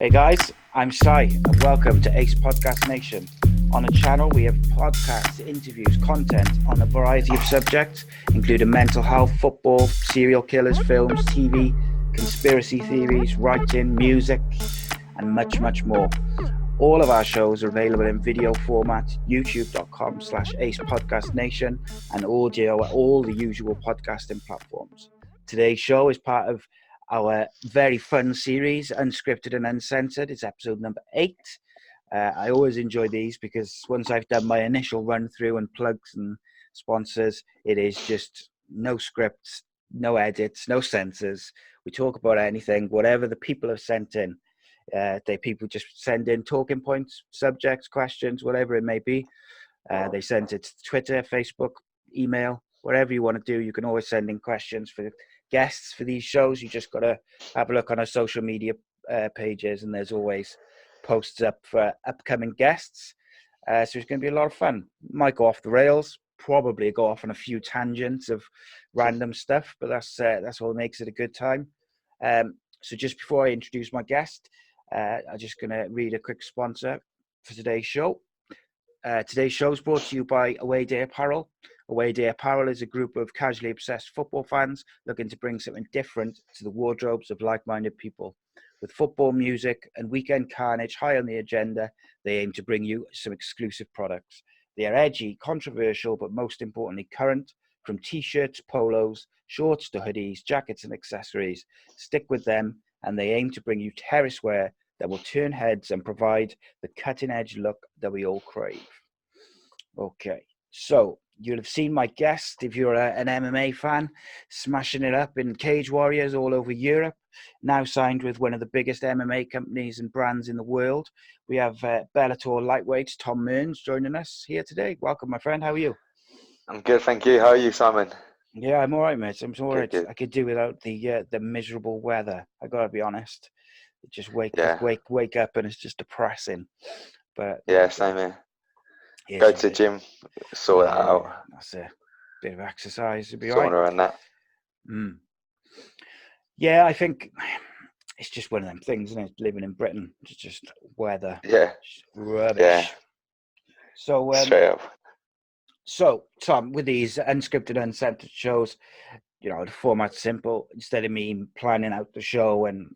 Hey guys, I'm Sai and welcome to Ace Podcast Nation. On the channel we have podcasts, interviews, content on a variety of subjects, including mental health, football, serial killers, films, TV, conspiracy theories, writing, music, and much, much more. All of our shows are available in video format, youtube.com/Ace Podcast Nation, and audio at all the usual podcasting platforms. Today's show is part of our very fun series, Unscripted and Uncensored. It's episode number 8. I always enjoy these because once I've done my initial run through and plugs and sponsors, it is just no scripts, no edits, no censors. We talk about anything, whatever the people have sent in. People just send in talking points, subjects, questions, whatever it may be. They send it to Twitter, Facebook, email, whatever you want to do. You can always send in questions for guests for these shows. You just got to have a look on our social media pages, and there's always posts up for upcoming guests. So it's going to be a lot of fun. Might go off the rails, probably go off on a few tangents of random stuff, but that's what makes it a good time. So just before I introduce my guest, I'm just going to read a quick sponsor for today's show. Today's show is brought to you by Away Day Apparel. Away Day Apparel is a group of casually obsessed football fans looking to bring something different to the wardrobes of like-minded people. With football, music, and weekend carnage high on the agenda, they aim to bring you some exclusive products. They are edgy, controversial, but most importantly, current. From t-shirts, polos, shorts to hoodies, jackets, and accessories. Stick with them, and they aim to bring you terrace wear that will turn heads and provide the cutting-edge look that we all crave. Okay, so you'll have seen my guest, if you're an MMA fan, smashing it up in Cage Warriors all over Europe, now signed with one of the biggest MMA companies and brands in the world. We have Bellator lightweights Tom Mearns joining us here today. Welcome, my friend. How are you? I'm good, thank you. How are you, Simon? Yeah, I'm all right, mate. I'm all right. Good. I could do without the miserable weather. I gotta be honest. Just wake up and it's just depressing. But yeah, same here. yeah, Go to the gym, sort that out. That's a bit of exercise to be Sauna right. and that. Yeah, I think it's just one of them things, isn't it? Living in Britain, it's just weather. Yeah. Just rubbish. Yeah. So straight up. So Tom, with these unscripted, uncensored shows, the format's simple. Instead of me planning out the show and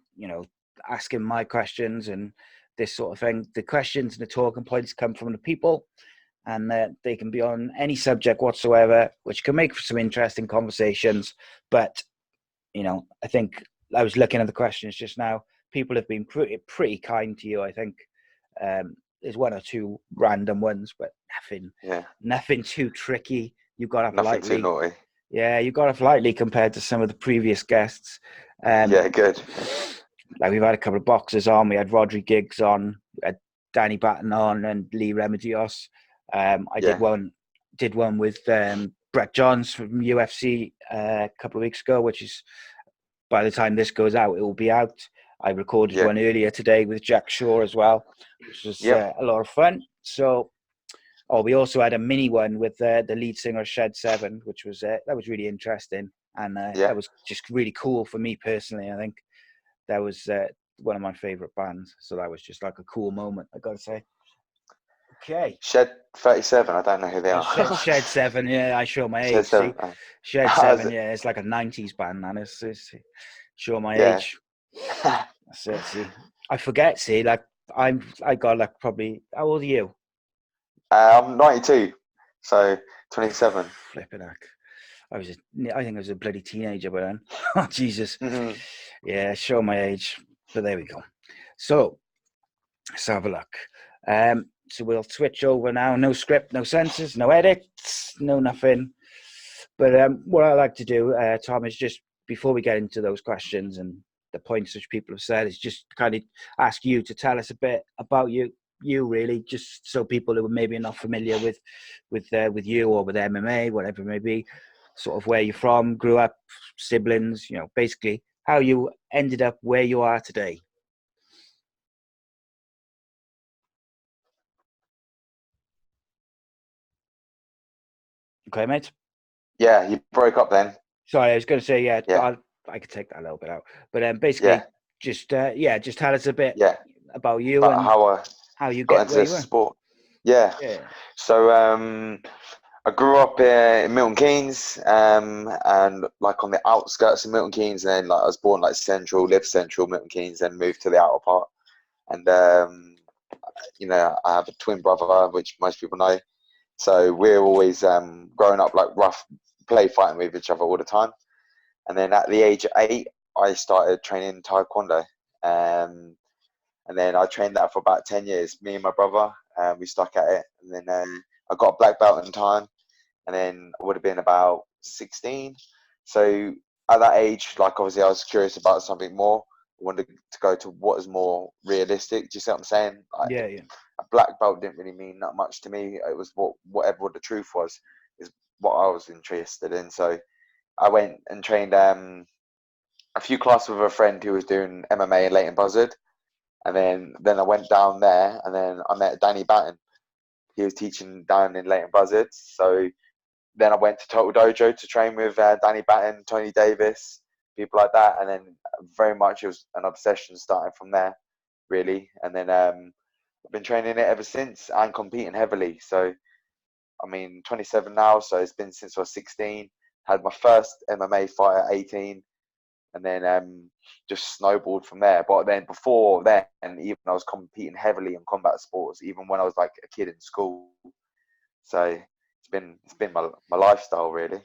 asking my questions and this sort of thing, the questions and the talking points come from the people, and they can be on any subject whatsoever, which can make for some interesting conversations. But I think I was looking at the questions just now. People have been pretty kind to you. I think there's one or two random ones, but nothing too tricky. You got up nothing lightly. Too naughty. Yeah, you got off lightly compared to some of the previous guests. Yeah, good. Like we've had a couple of boxers on. We had Rodri Giggs on, we had Danny Batten on, and Lee Remedios. I did one with Brett Johns from UFC a couple of weeks ago, which is, by the time this goes out, it will be out. I recorded one earlier today with Jack Shaw as well, which was a lot of fun. So, we also had a mini one with the lead singer of Shed 7, which was that was really interesting, and that was just really cool for me personally. I think that was one of my favorite bands, so that was just like a cool moment, I gotta say. Okay. Shed 37, I don't know who they are. Shed 7, yeah, I show my age. Shed 7. See? Shed 7, yeah, it's like a 90s band, man. It's show my age. That's it, see. I forget, see, like I got like probably, how old are you? I'm 92, so 27. Flipping heck. I think I was a bloody teenager by then. Oh, Jesus. Mm-hmm. Yeah, show my age. But there we go. So, let's have a look. So we'll switch over now. No script, no censors, no edits, no nothing. But what I like to do, Tom, is just before we get into those questions and the points which people have said, is just kind of ask you to tell us a bit about you really, just so people who are maybe not familiar with you or with MMA, whatever it may be, sort of where you're from, grew up, siblings, basically how you ended up where you are today. Okay, mate? Yeah, you broke up then. Sorry, I was going to say, I could take that a little bit out. But basically, just tell us a bit about you About and how you got get into where this you were. sport. Yeah. Yeah. So I grew up in Milton Keynes, and like on the outskirts of Milton Keynes, and then like I was born like lived central Milton Keynes, then moved to the outer part. And I have a twin brother, which most people know. So we're always growing up like rough, play fighting with each other all the time. And then at the age of 8, I started training Taekwondo. And then I trained that for about 10 years. Me and my brother, we stuck at it. And then I got a black belt in time. And then I would have been about 16. So at that age, like obviously I was curious about something more. I wanted to go to what is more realistic. Do you see what I'm saying? Like, Yeah, yeah. a black belt didn't really mean that much to me. It was whatever the truth was, is what I was interested in. So I went and trained a few classes with a friend who was doing MMA in Leighton Buzzard. And then I went down there, and then I met Danny Batten. He was teaching down in Leighton Buzzard. So then I went to Total Dojo to train with Danny Batten, Tony Davis, people like that. And then very much it was an obsession starting from there, really. And then I've been training it ever since and competing heavily. So, I mean, 27 now, so it's been since I was 16. Had my first MMA fight at 18, and then just snowballed from there. But then before then, and even I was competing heavily in combat sports, even when I was like a kid in school. So it's been my lifestyle, really.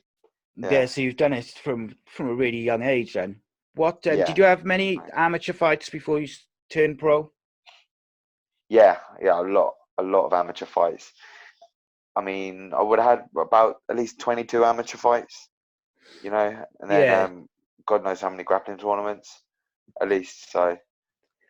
Yeah, Yeah, so you've done it from a really young age then. What did yeah, you have many amateur fights before you turned pro? yeah, yeah. A lot of amateur fights. I mean, I would have had about at least 22 amateur fights, and then Yeah. God knows how many grappling tournaments, at least. So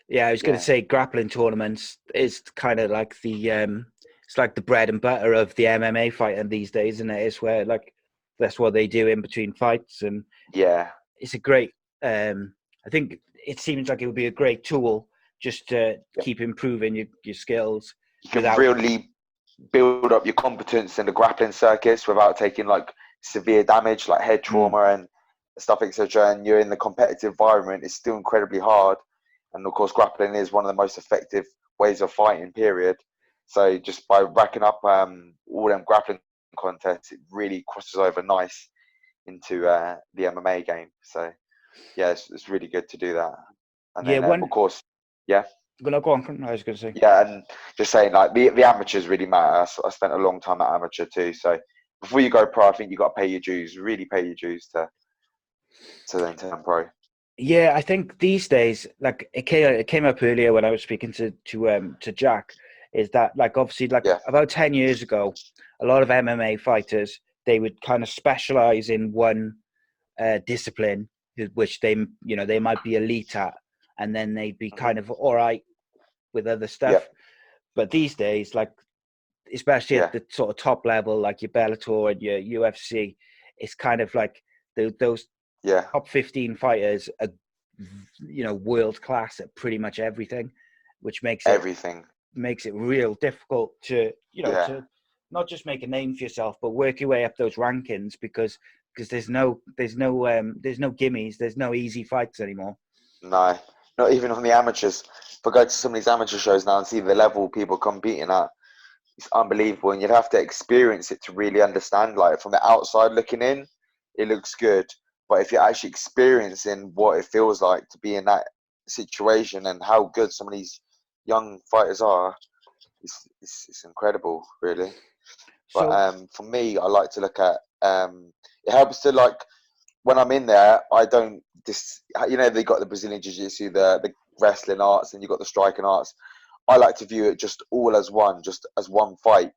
Yeah, I was going to yeah, say grappling tournaments is kind of like it's like the bread and butter of the MMA fighting these days, isn't it? It's where like that's what they do in between fights, and yeah, it's a great. I think it seems like it would be a great tool just to yeah. keep improving your skills You can without. really build up your competence in the grappling circuits without taking like severe damage, like head trauma and stuff, etc. And you're in the competitive environment. It's still incredibly hard, and of course, grappling is one of the most effective ways of fighting. Period. So just by racking up all them grappling contests, it really crosses over nice into the MMA game. So yeah, it's really good to do that. And Yeah, then of one. course, yeah. Gonna go on. I was going to say. Yeah, and just saying, like the amateurs really matter. I spent a long time at amateur too. So before you go pro, I think you got to pay your dues. Really pay your dues to then turn pro. Yeah, I think these days, like it came up earlier when I was speaking to Jack, is that like obviously like Yeah, about 10 years ago, a lot of MMA fighters they would kind of specialize in one discipline, which they might be elite at, and then they'd be hmm kind of all right with other yeah, stuff. But these days, like especially at yeah, the sort of top level, like your Bellator and your UFC, it's kind of like those yeah. top 15 fighters are world class at pretty much everything, which Everything. makes it real difficult to Yeah. to not just make a name for yourself but work your way up those rankings because there's no gimmies, there's no easy fights anymore. No, not even on the amateurs. If I go to some of these amateur shows now and see the level people competing at, it's unbelievable, and you'd have to experience it to really understand. Like from the outside looking in, it looks good, but if you're actually experiencing what it feels like to be in that situation and how good some of these young fighters are, it's incredible, really. But So for me, I like to look at it helps to like when I'm in there, I don't they got the Brazilian Jiu-Jitsu, the wrestling arts, and you got the striking arts. I like to view it just all as one, just as one fight,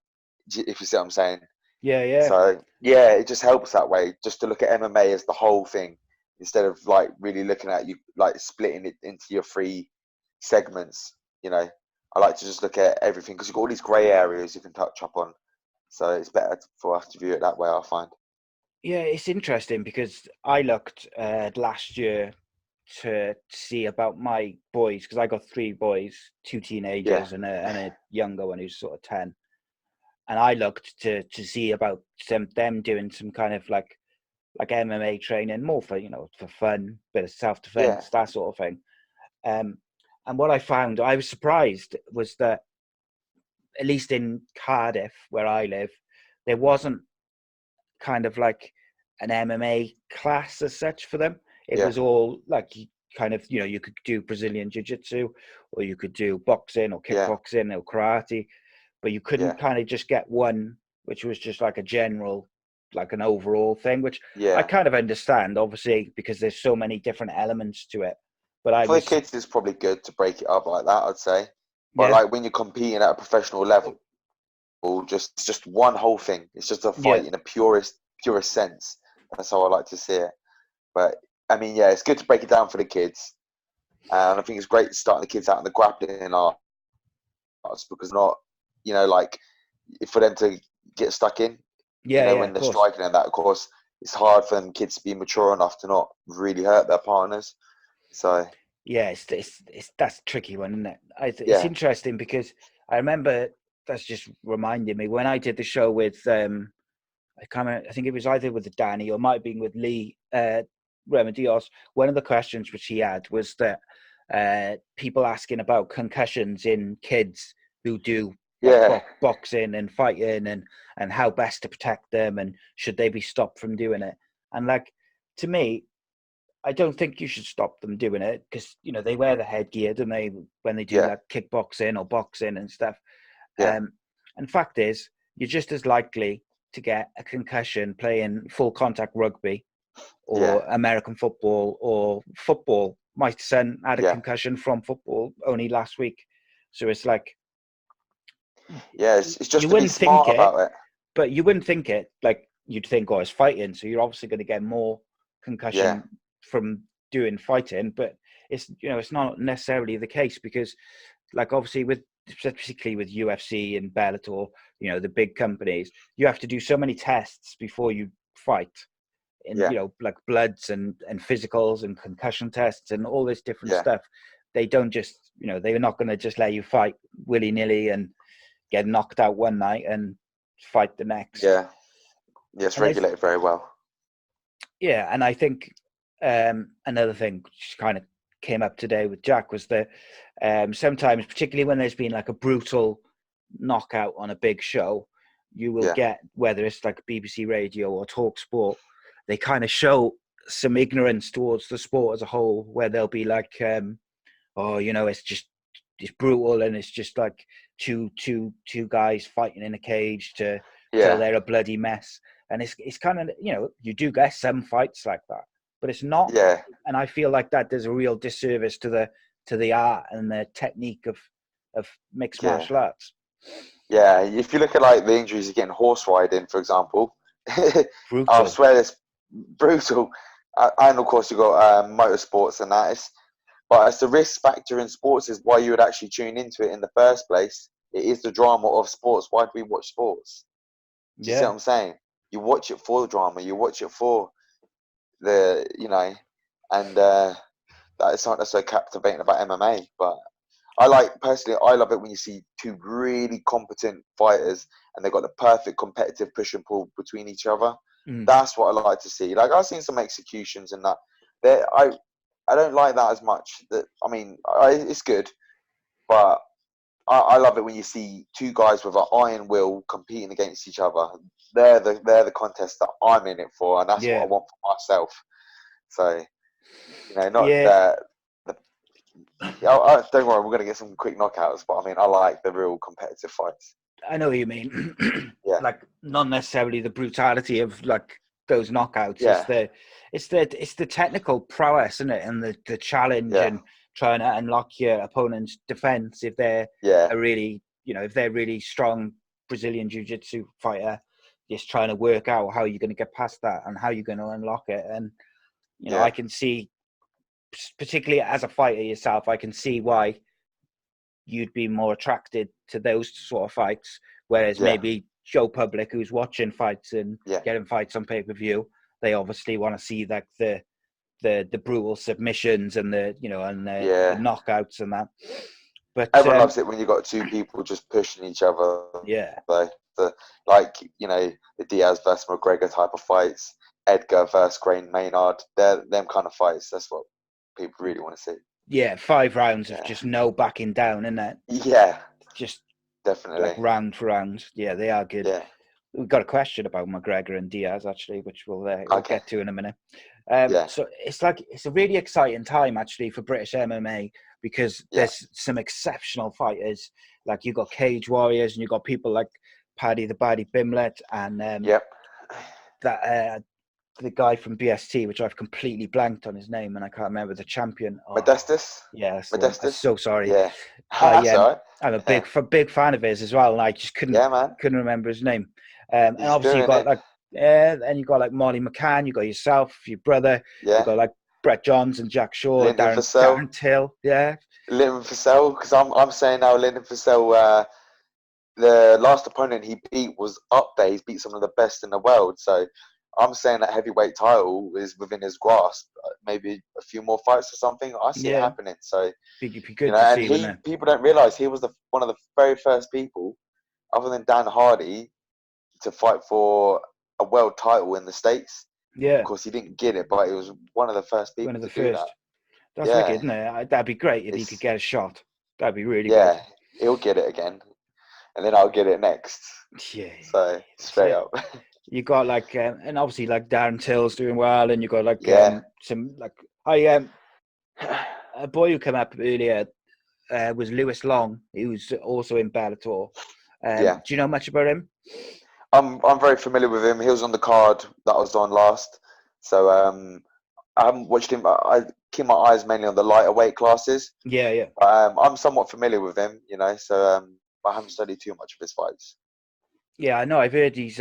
if you see what I'm saying. yeah, yeah. So yeah, it just helps that way, just to look at MMA as the whole thing instead of like really looking at you like splitting it into your three segments. You know, I like to just look at everything because you've got all these grey areas you can touch up on. So it's better for us to view it that way, I find. Yeah, it's interesting because I looked last year to see about my boys because I got three boys, two Yeah, teenagers and a younger one who's sort of 10. And I looked to see about them doing some kind of like MMA training, more for for fun, bit of self yeah, defense, that sort of thing. Um, And what I found, I was surprised, was that at least in Cardiff, where I live, there wasn't kind of like an MMA class as such for them. It Yeah, was all like kind of, you could do Brazilian jiu-jitsu, or you could do boxing or yeah, kickboxing or karate, but you couldn't yeah, kind of just get one, which was just like a general, like an overall thing, which I yeah. kind of understand, obviously, because there's so many different elements to it. But I For the was, kids, it's probably good to break it up like that, I'd say. But yeah, like when you're competing at a professional level, just one whole thing. It's just a yeah, fight in the purest sense. That's how I like to see it. But I mean, yeah, it's good to break it down for the kids, and I think it's great starting the kids out in the grappling arts because not, like for them to get stuck in, yeah, when of they're course. striking and that, of course, it's hard for them kids to be mature enough to not really hurt their partners. So Yeah, it's that's a tricky one, isn't it? It's yeah, interesting because I remember, that's just reminded me when I did the show with I think it was either with Danny or might have been with Lee Remedios. One of the questions which he had was that people asking about concussions in kids who do like yeah, boxing and fighting, and how best to protect them, and should they be stopped from doing it. And like, to me, I don't think you should stop them doing it, because they wear the headgear, don't they, when they do yeah, like kickboxing or boxing and stuff. yeah, And fact is, you're just as likely to get a concussion playing full contact rugby yeah, or American football or football. My son had a yeah, concussion from football only last week, so it's like, yeah. It's just you to be wouldn't think smart it, about it. but you wouldn't think it. Like, you'd think, oh, it's fighting, so you're obviously going to get more Yeah, concussion from doing fighting. But it's not necessarily the case, because, like, obviously with, particularly with UFC and Bellator, the big companies, you have to do so many tests before you fight, and yeah, like bloods and physicals and concussion tests and all this different yeah, stuff. They don't just, they're not going to just let you fight willy-nilly and get knocked out one night and fight the next. yeah. Yeah, it's And there's, regulated very well. yeah, and I think another thing which kind of came up today with Jack was that sometimes, particularly when there's been like a brutal knockout on a big show, you will Yeah, get, whether it's like BBC Radio or Talk Sport, they kind of show some ignorance towards the sport as a whole, where they'll be like, oh, it's brutal, and it's just like two guys fighting in a cage till yeah, they're a bloody mess. And it's kind of, you do get some fights like that, but it's not. yeah, And I feel like that does a real disservice to the art and the technique of mixed yeah, martial arts. yeah. If you look at like the injuries again, horse riding, for example, I Brutal. swear it's brutal. And of course, you've got motorsports and that. But it's the risk factor in sports is why you would actually tune into it in the first place. It is the drama of sports. Why do we watch sports? Do you see what Yeah. I'm saying? You watch it for the drama. You watch it for the, and that is something that's so captivating about MMA. But personally, I love it when you see two really competent fighters and they've got the perfect competitive push and pull between each other. Mm. That's what I like to see. Like I've seen some executions and that. I don't like that as much. It's good, but I love it when you see two guys with an iron will competing against each other. They're the contest that I'm in it for, and that's what I Yeah. want for myself. So not Yeah. the don't worry, we're going to get some quick knockouts, but I mean, I like the real competitive fights. I know what you mean. Yeah, Like, not necessarily the brutality of like those knockouts. yeah, It's the technical prowess, isn't it? And the challenge, yeah, and trying to unlock your opponent's defense if they're yeah, a really, if they're really strong Brazilian jiu-jitsu fighter, just trying to work out how you're going to get past that and how you're going to unlock it. And I yeah, can see, particularly as a fighter yourself, I can see why you'd be more attracted to those sort of fights, whereas yeah, maybe Joe Public, who's watching fights and yeah, getting fights on pay-per-view, they obviously want to see like the brutal submissions and the yeah. knockouts and that. But Everyone loves it when you've got two people just pushing each other. yeah, Though, like the Diaz versus McGregor type of fights, Edgar versus Crane Maynard, they're them kind of fights. That's what people really want to see. Yeah, 5 rounds of Yeah, just no backing down, isn't it? yeah, Just like definitely. round for round. Yeah, they are good. Yeah, We've got a question about McGregor and Diaz actually, which we'll okay. get to in a minute. Yeah, So it's a really exciting time actually for British MMA because yeah, there's some exceptional fighters. Like you've got Cage Warriors and you've got people like Paddy the Baddy Bimlet and yep. that the guy from BST, which I've completely blanked on his name and I can't remember the champion. Oh, Modestus, yeah, that's the one. I'm Modestus. so sorry. Yeah, I that's all right. I'm a Yeah, big fan of his as well, and I just yeah, man. couldn't remember his name. And He's obviously you doing got it. like and you got like Molly McCann, you got yourself, your brother, you Yeah, got like Brett Johns and Jack Shaw, Lyndon Vassell. Darren Till, yeah, Lyndon Vassell, because I'm saying now Lyndon Vassell, the last opponent he beat was up there. He's beat some of the best in the world. So I'm saying that heavyweight title is within his grasp. Maybe a few more fights or something. I see it yeah. happening. So Be you good know, to and see, wouldn't it? people don't realize he was one of the very first people, other than Dan Hardy, to fight for a world title in the States. Of Yeah, course, he didn't get it, but he was one of the first one people of the to do that. first. That's wicked, Yeah, isn't it? That'd be great if he could it's get a shot. That'd be really good. yeah, he'll get it again, and then I'll get it next. Yeah, So that's straight it. up, You got like, and obviously like Darren Till's doing well, and you got like yeah, some like I a boy who came up earlier was Lewis Long, who's also in Bellator. yeah. Do you know much about him? I'm very familiar with him. He was on the card that I was on last, so I haven't watched him. I keep my eyes mainly on the lighter weight classes. Yeah, yeah, I'm somewhat familiar with him, you know, so I haven't studied too much of his fights. yeah. I know. I've heard he's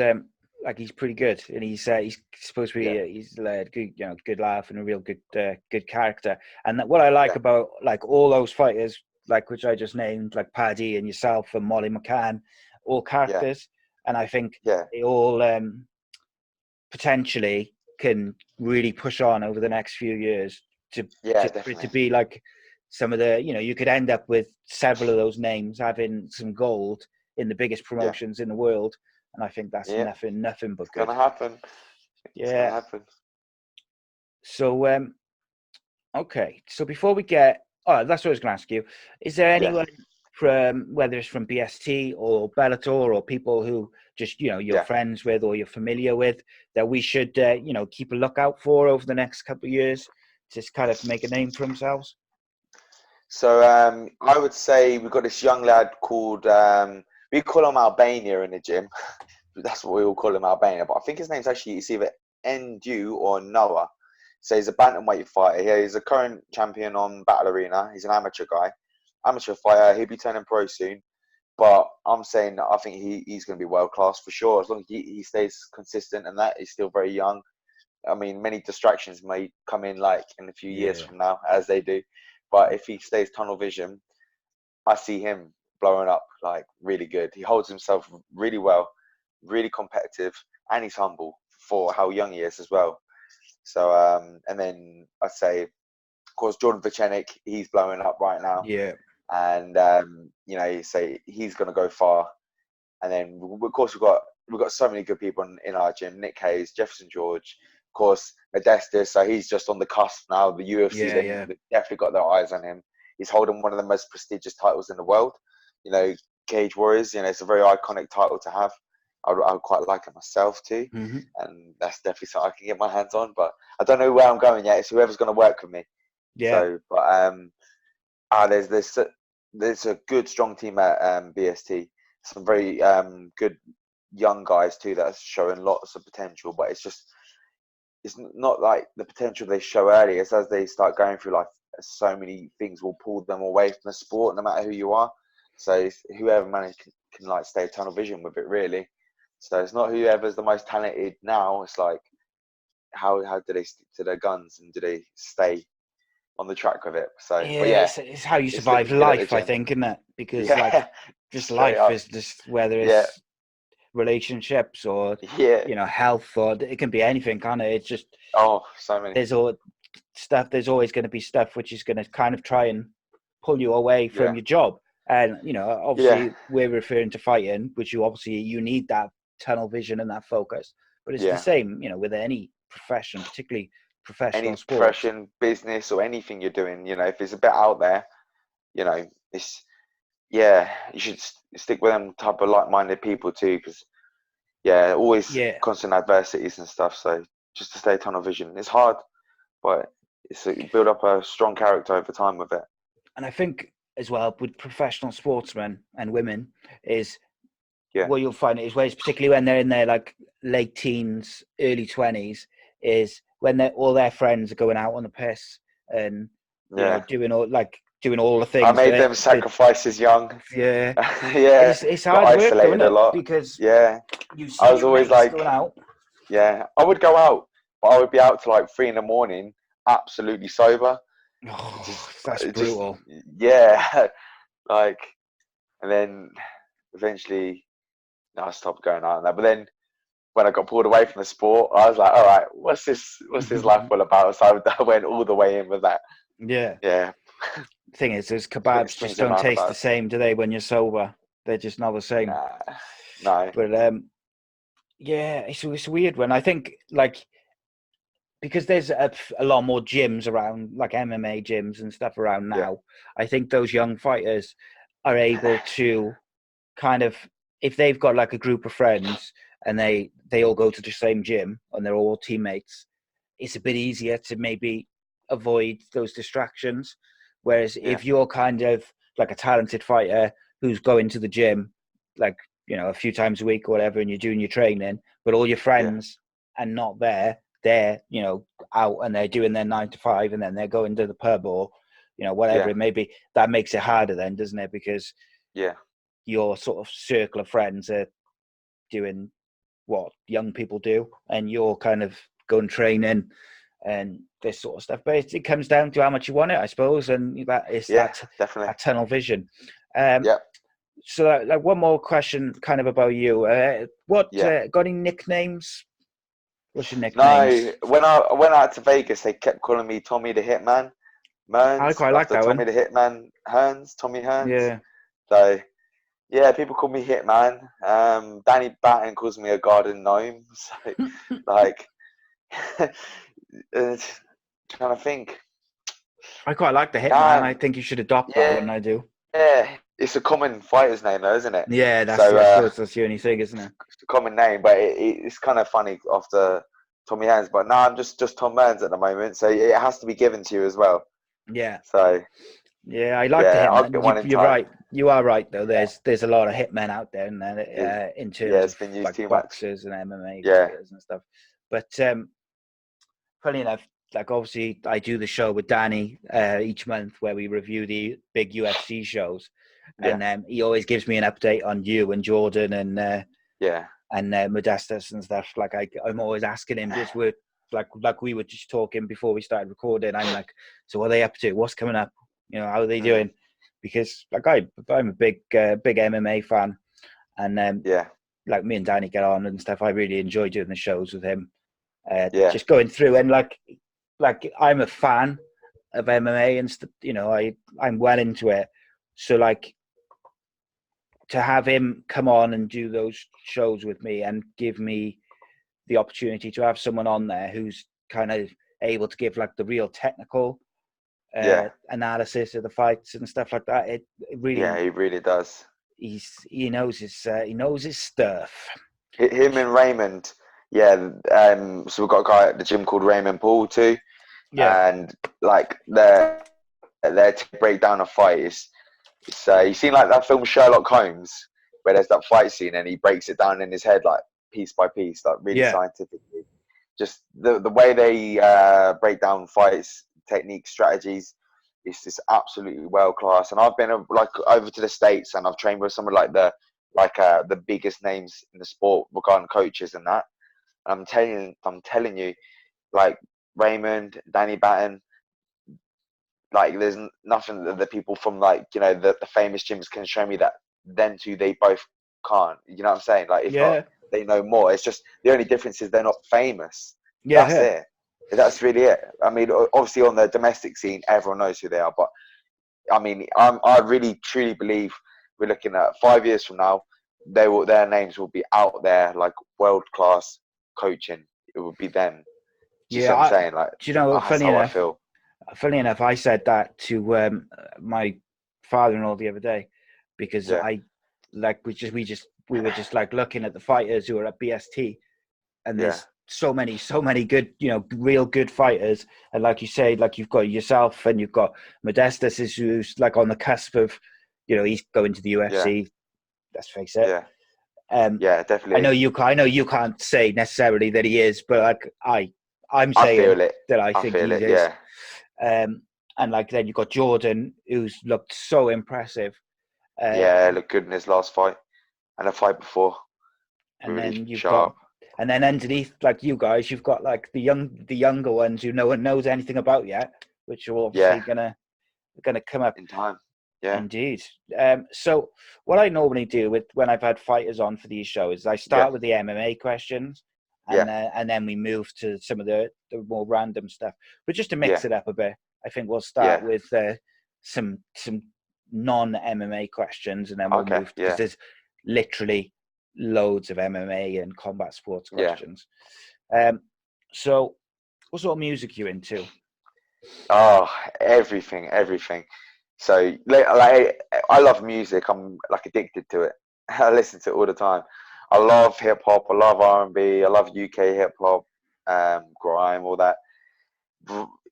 like he's pretty good, and he's supposed to Yeah, be he's good, good laugh and a real good character. And what I like yeah, about like all those fighters, like which I just named, like Paddy and yourself and Molly McCann, all yeah, characters, and I think yeah, they all potentially can really push on over the next few years yeah, for it to definitely. be like some of the you could end up with several of those names having some gold in the biggest Yeah, promotions in the world, and I think that's yeah, nothing but it's good. gonna happen. It's gonna Yeah. happen. So okay, so before we get that's what I was going to ask you. Is there Yeah, anyone from, whether it's from BST or Bellator or people who just you're yeah. friends with or you're familiar with, that we should keep a lookout for over the next couple of years to just kind of make a name for themselves? So I would say we've got this young lad called we call him Albania in the gym. That's what we all call him, Albania. But I think his name's actually, it's either Ndu or Noah. So he's a bantamweight fighter. Yeah, he's a current champion on Battle Arena. He's an amateur guy, amateur fighter. He'll be turning pro soon. But I'm saying that I think he's going to be world class for sure. As long as he stays consistent and that he's still very young. I mean, many distractions may come in like in a few years Yeah, from now, as they do. But if he stays tunnel vision, I see him blowing up like really good. He holds himself really well, really competitive, and he's humble for how young he is as well. So, and then I'd say, of course, Jordan Vicenik, he's blowing up right now, yeah, and you know, you say he's going to go far. And then, of course, we've got so many good people in our gym: Nick Hayes, Jefferson George, of course, Modestus. So he's just on the cusp now. The UFC, yeah, yeah, they've definitely got their eyes on him. He's holding one of the most prestigious titles in the world. You know, Cage Warriors. You know, it's a very iconic title to have. I would quite like it myself too, hmm and that's definitely something I can get my hands on. But I don't know where I'm going yet. It's whoever's going to work with me. yeah, So, but there's a good strong team at BST. Some very good young guys too that are showing lots of potential. But it's not like the potential they show early. It's as they start going through life, so many things will pull them away from the sport, no matter who you are. So it's whoever managed can like stay tunnel vision with it really. So it's not whoever's the most talented now. It's like how do they stick to their guns and do they stay on the track with it? So, but yeah. yeah, It's how you it's survive looking good at the life, I gym. think, isn't it? Because like Yeah, just straight life up. is just, whether Yeah, it's relationships or yeah. health, or it can be anything, can't it? It's just Oh, so many. there's all stuff. There's always going to be stuff which is going to kind of try and pull you away from Yeah, your job. And yeah, obviously, we're referring to fighting, which you need that tunnel vision and that focus. But it's the yeah, same, with any profession, particularly professional any sports. profession, business, or anything you're doing, if it's a bit out there, it's you should stick with them type of like-minded people too, because always Yeah, constant adversities and stuff. So just to stay tunnel vision, it's hard, but you build up a strong character over time with it. and I think as well with professional sportsmen and women is Yeah, what you'll find is where, particularly when they're in their like late teens, early 20s, is when all their friends are going out on the piss and yeah. doing all the I things made them that sacrifices young. yeah, Yeah, it's got hard work, though, isn't isolated a it? lot. Because Yeah, you I see was your always mates going like, out. yeah, I would go out, but I would be out till like 3 in the morning, absolutely sober. Oh, Just, that's just, brutal. yeah, like, and then eventually, no, I stopped going out and that. But then when I got pulled away from the sport, I was like, all right, what's this? What's this life all about? So I went all the way in with that. Yeah. Yeah, Thing is, those kebabs just swings and don't taste the roundabouts. same, do they? When you're sober, they're just not the same. Nah, no, But yeah, it's weird when I think like because there's a lot more gyms around, like MMA gyms and stuff around yeah, now. I think those young fighters are able to kind of, if they've got like a group of friends and they all go to the same gym and they're all teammates, it's a bit easier to maybe avoid those distractions. Whereas yeah, if you're kind of like a talented fighter who's going to the gym like a few times a week or whatever, and you're doing your training, but all your yeah, friends are not there, they're out and they're doing their 9 to 5, and then they're going to the pub or whatever yeah, it may be. That makes it harder then, doesn't it? Because yeah, your sort of circle of friends are doing what young people do, and you're kind of going training and this sort of stuff. But it comes down to how much you want it, I suppose, and that is yeah, that definitely. tunnel vision. Um, Yeah, so, like, one more question, kind of about you. What yeah. got any nicknames? What's your No, nicknames? when I went out to Vegas, they kept calling me Tommy the Hitman I Mearns quite like after that Tommy one. the Hitman Hearns, Tommy Hearns. Yeah, So yeah, people call me Hitman. Danny Batten calls me a garden gnome. So like, trying to think. I quite like the Hitman. I Damn, think you should adopt that yeah, one. I do. it's a common fighter's name though, isn't it? Yeah, So I suppose that's the only thing, isn't it? it's a common name, but it's kind of funny after Tommy Hearns. But no, I'm just Tom Mearns at the moment, so it has to be given to you as well. Yeah. So Yeah, I like the yeah, I'll hitman. get one in You're time. right. You are right though. Yeah, There's a lot of hitmen out there, and it, in yeah, terms it's of been used like too much. boxers and MMA Yeah, fighters and stuff. But funny enough, like obviously I do the show with Danny each month where we review the big UFC shows, yeah, and he always gives me an update on you and Jordan yeah, and Modestus and stuff. Like I'm always asking him, just with like we were just talking before we started recording. I'm like, so what are they up to? What's coming up? How are they mm, doing? Because like I'm a big MMA fan, and yeah, like me and Danny get on and stuff. I really enjoy doing the shows with him. yeah, Just going through and like I'm a fan of MMA and I'm well into it. So like to have him come on and do those shows with me and give me the opportunity to have someone on there who's kind of able to give like the real technical yeah, analysis of the fights and stuff like that. It yeah. really, He really does. he knows his stuff. Him and Raymond. Yeah. So we've got a guy at the gym called Raymond Paul too, Yeah, and like their breakdown of fight is. You seen like that film Sherlock Holmes, where there's that fight scene and he breaks it down in his head like piece by piece, like really yeah, scientifically. Just the way they break down fights, techniques, strategies, is just absolutely world class. And I've been like over to the States and I've trained with some of like the biggest names in the sport regarding coaches and that. And I'm telling you, like Raymond, Danny Batten, like there's nothing that the people from like the famous gyms can show me that them two they both can't. You know what I'm saying? Like if not, yeah, they know more. It's just the only difference is they're not famous. That's yeah, it. That's really it. I mean, obviously on the domestic scene, everyone knows who they are. But I mean, I really truly believe we're looking at 5 years from now, their names will be out there like world class coaching. It would be them. Do you see what I'm saying? Like, do you know, that's how I feel. funny enough, I said that to my father-in-law the other day, because Yeah, we were just like looking at the fighters who are at BST, and yeah, there's so many good, real good fighters. And like you say, like you've got yourself and you've got Modestus who's like on the cusp of, he's going to the yeah, UFC. Let's face it. yeah, Um, yeah, definitely. I know you can't say necessarily that he is, but like I'm I saying feel it. that I I think feel he it. is. Yeah, And like then you've got Jordan, who's looked so impressive. yeah. Look good in his last fight and a fight before. And Really then sharp. underneath, like you guys, you've got like the younger ones who no one knows anything about yet, which are obviously Yeah, gonna come up. in time. Yeah, Indeed. So what I normally do with when I've had fighters on for these shows is I yeah, start with the MMA questions, yeah, and then we move to some of the more random stuff. But just to mix yeah, it up a bit, I think we'll start yeah. with some non MMA questions, and then we'll Okay, move because yeah, there's literally loads of MMA and combat sports yeah. questions. Um, so what sort of music are you into? Oh, everything, everything. So, like, I love music. I'm like addicted to it. I listen to it all the time. I love hip hop. I love R&B. I love UK hip hop, grime, all that.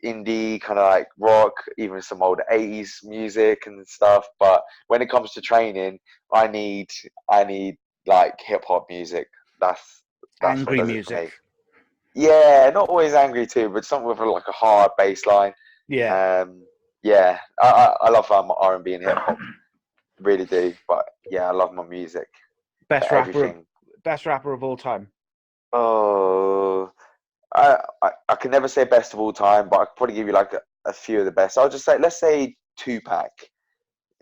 Indie, kind of like rock, even some old 80s music and stuff. But when it comes to training, I need like hip hop music. That's what Angry does it for music. me. Yeah, not always angry too, but something with like a hard bass line. Yeah. Um, yeah, I love R&B and hip hop, really do. But yeah, I love my music for Best rapper everything. best rapper of all time. Oh, I can never say best of all time, but I could probably give you like a few of the best. I'll just say, let's say Tupac.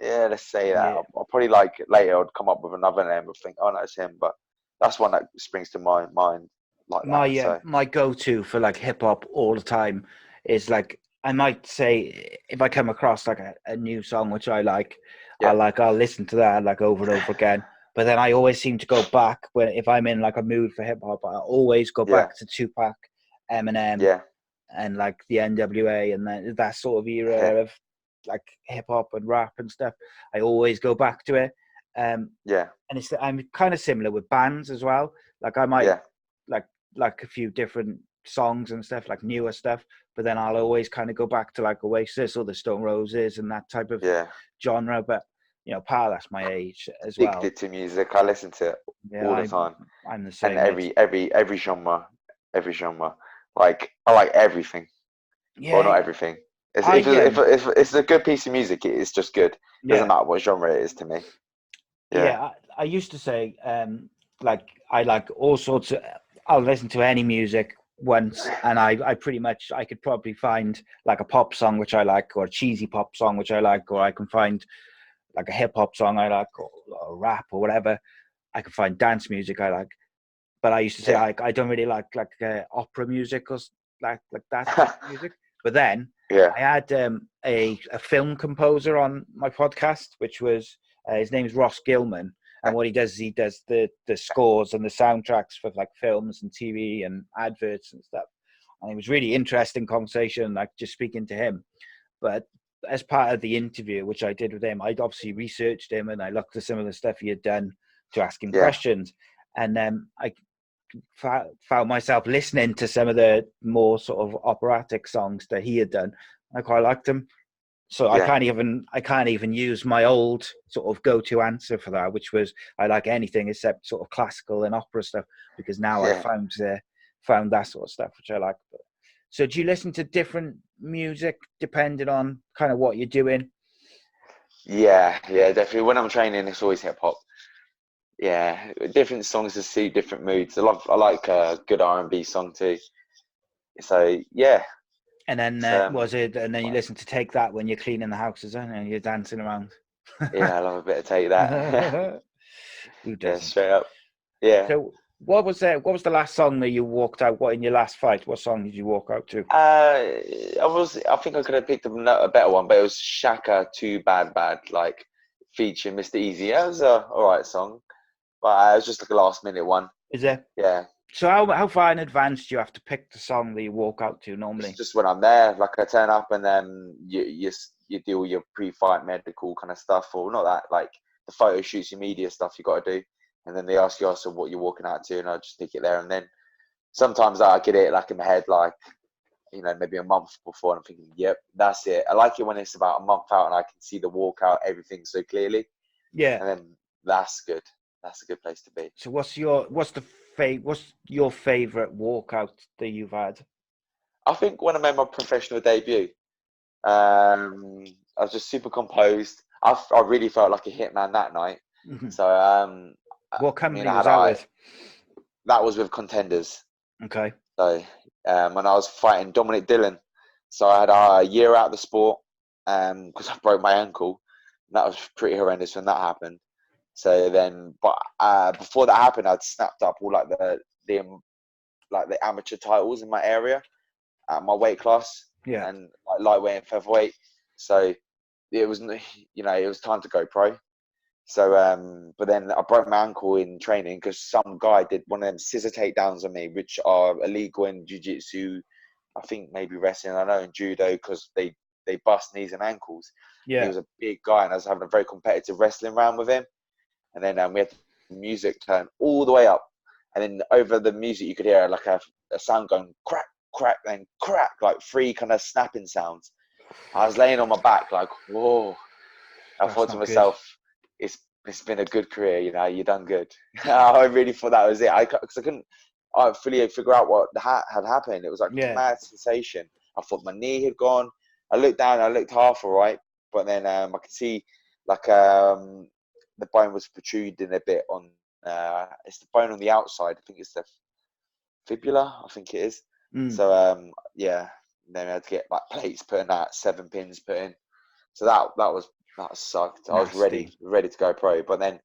Yeah, let's say that. Yeah. I'll probably like later I'd come up with another name and think, oh no, it's him. But that's one that springs to my mind like that. So My go-to for like hip hop all the time is like I might say if I come across like a new song which I like, yeah, I'll listen to that like over and over again. But then I always seem to go back when if I'm in like a mood for hip hop, I always go yeah, back to Tupac, Eminem, yeah, and like the NWA and that sort of yeah, era of like hip hop and rap and stuff. I always go back to it. Um, yeah, and I'm kind of similar with bands as well. Like I might yeah, like a few different songs and stuff, like newer stuff, but then I'll always kind of go back to like Oasis or the Stone Roses and that type of yeah. genre. But part of that's my age as well. Addicted to music. I listen to it Yeah, all the time, I'm the and same age. every genre, every genre. Like I like everything. Well, not Yeah, everything. It's, I if it's a good piece of music, it's just good. Doesn't yeah. matter what genre it is to me. Yeah, Yeah, I used to say, like I like all sorts of. I'll listen to any music once, and I pretty much I could probably find like a pop song which I like, or a cheesy pop song which I like, or I can find like a hip hop song I like, or rap or whatever. I can find dance music I like, but I used to say yeah, I don't really like opera music or like that type of music. But then yeah, I had a film composer on my podcast, which was his name is Ross Gilman, and what he does is he does the scores and the soundtracks for like films and TV and adverts and stuff. And it was really interesting conversation, like just speaking to him. But as part of the interview, which I did with him, I'd obviously researched him and I looked at some of the stuff he had done to ask him yeah, questions. And I found myself listening to some of the more sort of operatic songs that he had done. I quite liked them. So yeah, I can't even use my old sort of go-to answer for that, which was I like anything except sort of classical and opera stuff, because now I yeah, found that sort of stuff which I like. So do you listen to different music depending on kind of what you're doing? yeah, yeah. Definitely. When I'm training, it's always hip hop. Yeah, different songs to suit different moods. I like a good R&B song too. So yeah, And then it's and then you listen to Take That when you're cleaning the houses and you're dancing around. yeah, I love a bit of take that. Who Yeah, doesn't? straight up. Yeah. So what was the last song that you walked out? What in your last fight? What song did you walk out to? I think I could have picked a better one, but it was Shaka Too Bad Bad, like featuring Mr. Easy. That was a alright song, but it was just like a last minute one. Is there? Yeah, So how far in advance do you have to pick the song that you walk out to It's normally? just when I'm there, like I turn up and then you do all your pre-fight medical kind of stuff, or not that, like the photo shoots, your media stuff you got to do, and then they ask you also what you're walking out to, and I just stick it there, and then sometimes I get it like in my head, like maybe a month before, and I'm thinking, yep, that's it. I like it when it's about a month out and I can see the walkout, everything so clearly, Yeah. and then that's good. That's a good place to be. So what's your favorite walkout that you've had? I think when I made my professional debut, I was just super composed. I really felt like a hitman that night. Mhm. So What I mean, company was that with? that was with Contenders. Okay. So when I was fighting Dominic Dillon, so I had a year out of the sport because I broke my ankle. And that was pretty horrendous when that happened. So then, but before that happened, I'd snapped up all like the amateur titles in my area at my weight class Yeah. and like lightweight and featherweight. So it was it was time to go pro. So but then I broke my ankle in training because some guy did one of them scissor takedowns on me, which are illegal in jiu-jitsu, I think maybe wrestling, I know in judo, because they bust knees and ankles. And he Yeah. was a big guy, and I was having a very competitive wrestling round with him. And then we had the music turn all the way up, and then over the music you could hear like a sound going crack, crack, then crack, like three kind of snapping sounds. I was laying on my back like, whoa. I That's thought to not good. myself, it's been a good career, you done good. I really thought that was it. Because I couldn't fully figure out what had happened. It was like a Yeah. mad sensation. I thought my knee had gone. I looked down, I looked half all right, but then I could see like the bone was protruding a bit on. It's the bone on the outside. I think it's the fibula. I think it is. Mm. So yeah. Then I had to get like plates put in, that 7 pins put in. So that sucked. I was Nasty. ready to go pro, but then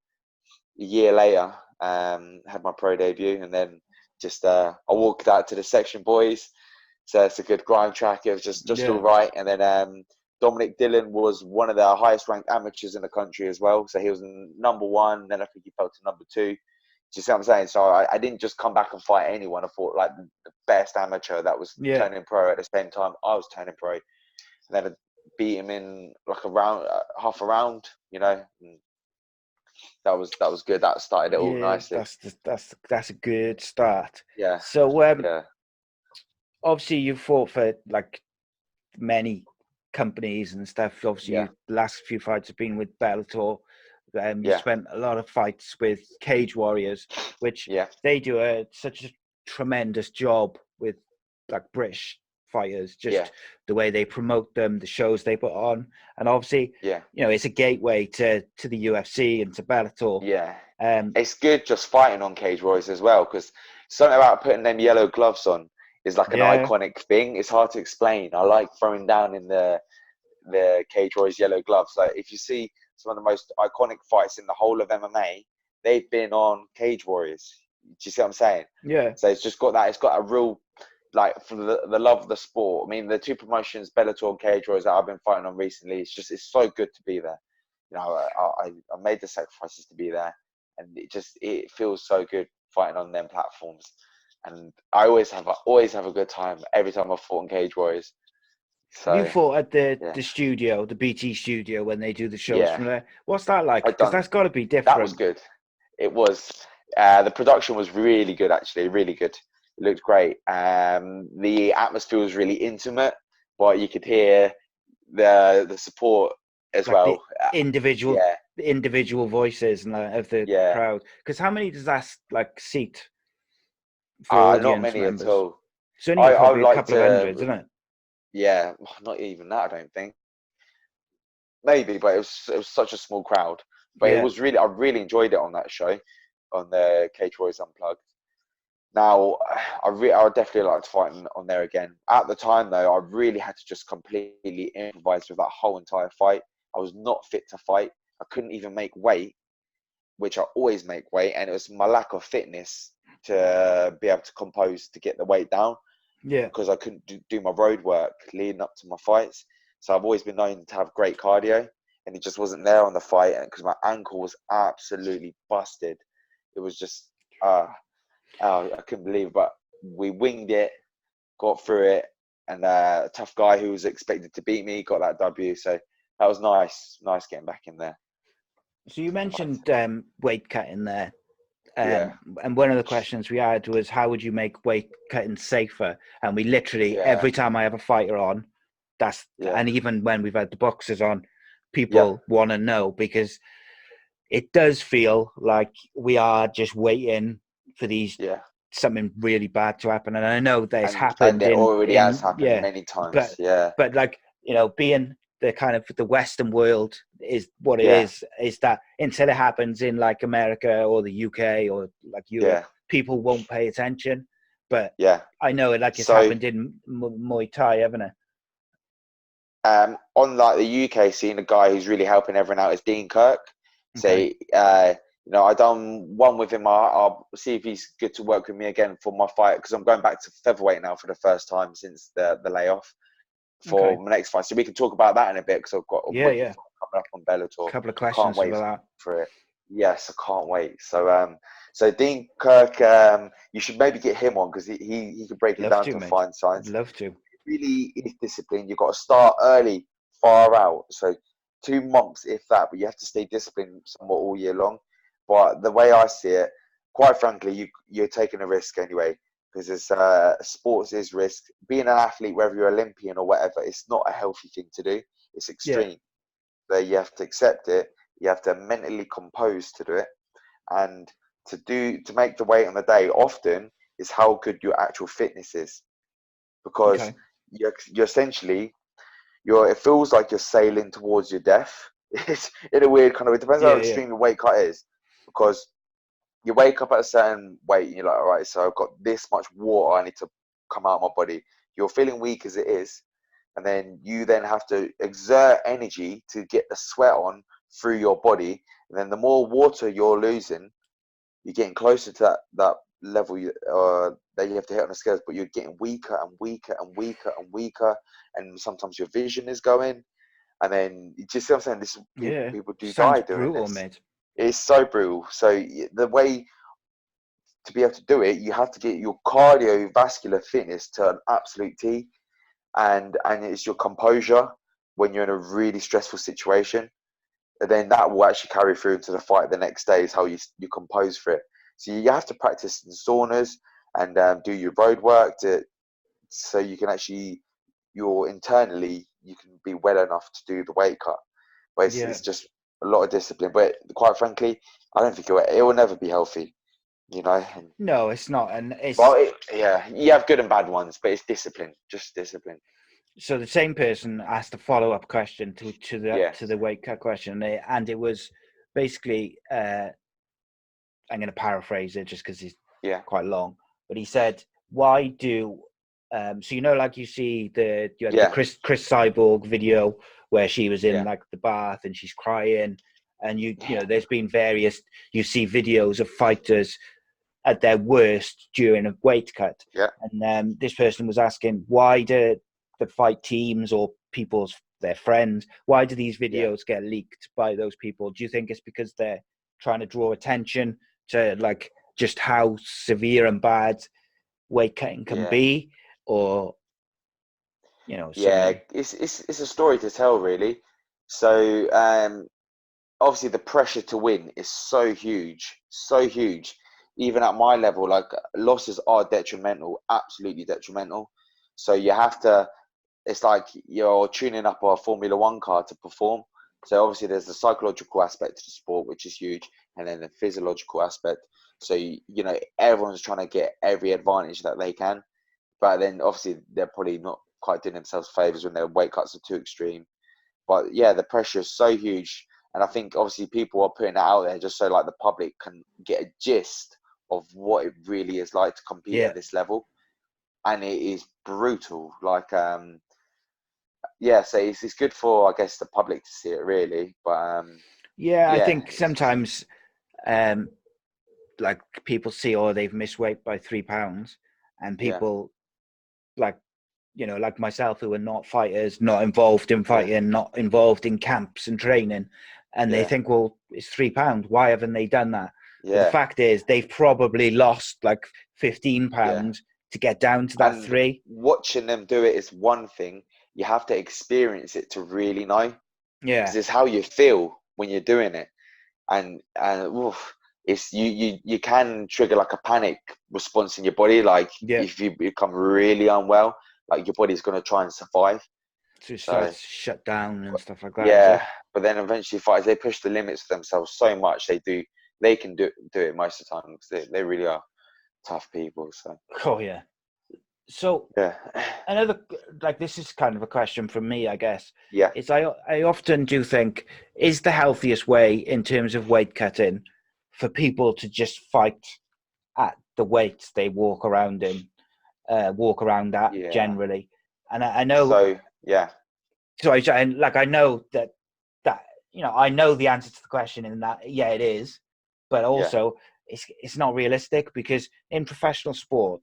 a year later, had my pro debut, and then just I walked out to the section boys. So it's a good grind track. It was just all Yeah. right, and then Dominic Dillon was one of the highest ranked amateurs in the country as well. So he was number one. Then I think he fell to number two. Do you see what I'm saying? So I didn't just come back and fight anyone. I thought like the best amateur that was Yeah. turning pro at the same time I was turning pro. And then I beat him in like a round, half a round. And that was good. That started it all Yeah. nicely. That's a good start. Yeah, So yeah, obviously you fought for like many companies and stuff. Obviously, yeah, the last few fights have been with Bellator. You yeah, spent a lot of fights with Cage Warriors, which yeah, they do such a tremendous job with like British fighters. yeah, Just the way they promote them, the shows they put on, and obviously, yeah, it's a gateway to the UFC and to Bellator. yeah. Um, It's good just fighting on Cage Warriors as well, because something about putting them yellow gloves on is like an yeah, iconic thing. It's hard to explain. I like throwing down in the Cage Warriors yellow gloves. Like if you see some of the most iconic fights in the whole of MMA, they've been on Cage Warriors. Do you see what I'm saying? yeah, So it's just got that. It's got a real like for the love of the sport. I mean, the two promotions, Bellator and Cage Warriors, that I've been fighting on recently, it's so good to be there. I made the sacrifices to be there, and it feels so good fighting on them platforms. And I always have a good time every time I fought on Cage Warriors. you So fought at the yeah, the studio, the BT studio, when they do the shows yeah, from there. What's that like? I Because done that's got to be that was different. good. It was. The production was really good, actually, really good. It looked great. The atmosphere was really intimate, but you could hear the support as Like the well. individual Yeah, the individual voices and of the yeah. crowd. Because how many does that like seat for Not audience many at members? all. It's only I probably would a like couple of hundred, to. isn't it? Yeah, not even that. I don't think. Maybe, but it was such a small crowd. But it Yeah, was I really enjoyed it on that show, on the Cage Warriors Unplugged. Now, I would definitely like to fight on there again. At the time, though, I really had to just completely improvise with that whole entire fight. I was not fit to fight. I couldn't even make weight, which I always make weight, and it was my lack of fitness to be able to compose to get the weight down yeah, because I couldn't do my road work leading up to my fights. So I've always been known to have great cardio, and it just wasn't there on the fight because my ankle was absolutely busted. It was just, Oh, I couldn't believe it, but we winged it, got through it, and a tough guy who was expected to beat me got that W. So that was nice getting back in there. So you mentioned weight cutting there. Yeah, And one of the questions we had was, how would you make weight cutting safer? And we literally, yeah, every time I have a fighter on, yeah, and even when we've had the boxers on, yeah, people want to know, because it does feel like we are just waiting for yeah. something really bad to happen. And I know that it's And happened it already has in happened yeah, many times. but Yeah, like, being the kind of the Western world is what it yeah, is that until it happens in like America or the UK or like Europe, yeah, people won't pay attention. But yeah. I know it, like, it's So happened in Muay Thai, haven't it? on like the UK scene, a guy who's really helping everyone out is Dean Kirk. So Okay. I done one with him. I'll see if he's good to work with me again for my fight, because I'm going back to featherweight now for the first time since the layoff Okay. for my next fight. So we can talk about that in a bit, because I've got a Yeah, wicked yeah. fight coming up on Bellator. Couple of Can't questions wait about that. for it. Yes, I can't wait. So Dean Kirk, you should maybe get him on, because he can break it Love down to, to a mate. fine I'd science. love to. Really is disciplined. You've got to start early, far out. So 2 months, if that, but you have to stay disciplined somewhat all year long. But the way I see it, quite frankly, you're taking a risk anyway, because sports is risk. Being an athlete, whether you're Olympian or whatever, it's not a healthy thing to do. It's Yeah. extreme. So you have to accept it. You have to mentally compose to do it, and to make the weight on the day often is how good your actual fitness is, because Okay. you're essentially it feels like you're sailing towards your death. It's in a weird kind of, it depends how Yeah, yeah. extreme the weight cut is, because you wake up at a certain weight and you're like, all right, so I've got this much water I need to come out of my body. You're feeling weak as it is, and then you then have to exert energy to get the sweat on through your body, and then the more water you're losing, you're getting closer to that level that you have to hit on the scales, but you're getting weaker and weaker and weaker and weaker, and sometimes your vision is going, and then you just see what I'm saying. This Yeah. people do Sounds die doing brutal, this. mate. It's so brutal. So the way to be able to do it, you have to get your cardiovascular fitness to an absolute T, and it's your composure when you're in a really stressful situation. And then that will actually carry through to the fight the next day, is how you compose for it. So you have to practice in saunas and do your road work so you can actually, internally, you can be well enough to do the weight cut. But Yeah. it's just a lot of discipline. But quite frankly, I don't think it will never be healthy, And, No, it's not. And it's well, yeah, you have good and bad ones, but it's discipline, just discipline. so the same person asked a follow-up question Yeah, to the weight cut question, and it was basically, I'm going to paraphrase it just because it's yeah, quite long, but he said, "Why do so like you see you had the yeah, Chris Cyborg video where she was in yeah, like the bath and she's crying, and yeah, there's been various, you see videos of fighters at their worst during a weight cut." yeah, And this person was asking, why do the fight teams or their friends, why do these yeah, videos get leaked by those people? Do you think it's because they're trying to draw attention to like just how severe and bad weight cutting can yeah. be, or Yeah, something? it's a story to tell, really. So obviously the pressure to win is so huge, so huge. Even at my level, like, losses are detrimental, absolutely detrimental. So you have to. It's like you're tuning up a Formula One car to perform. So obviously there's the psychological aspect to the sport, which is huge, and then the physiological aspect. So everyone's trying to get every advantage that they can, but then obviously they're probably not quite doing themselves favors when their weight cuts are too extreme. But yeah, the pressure is so huge, and I think obviously people are putting it out there just so like the public can get a gist of what it really is like to compete Yeah. at this level, and it is brutal. Like yeah, so it's good for, I guess, the public to see it, really. But Yeah, I yeah, think sometimes um like people see, oh, they've missed weight by 3 pounds, and yeah, people like like myself, who are not fighters, not involved in yeah, fighting, not involved in camps and training, and they yeah, think, well, it's £3. Why haven't they done that? But the Yeah, fact is, they've probably lost like 15 yeah. pounds to get down to that And 3. watching them do it is one thing. You have to experience it to really know, because Yeah, it's how you feel when you're doing it. And oof, it's you can trigger like a panic response in your body. Like yeah. if you become really unwell, like your body's gonna try and survive. So it So starts to shut down and stuff like that, is yeah, it? but then eventually fighters, they push the limits of themselves so much, they can do it most of the time, because they really are tough people. So Oh, yeah. So yeah. another, like, this is kind of a question from me, I guess, Yeah, is I often do think, is the healthiest way in terms of weight cutting for people to just fight at the weights they walk around at yeah. generally? And I know, So yeah, so I know that I know the answer to the question in that, yeah, it is, but yeah, also it's not realistic, because in professional sport,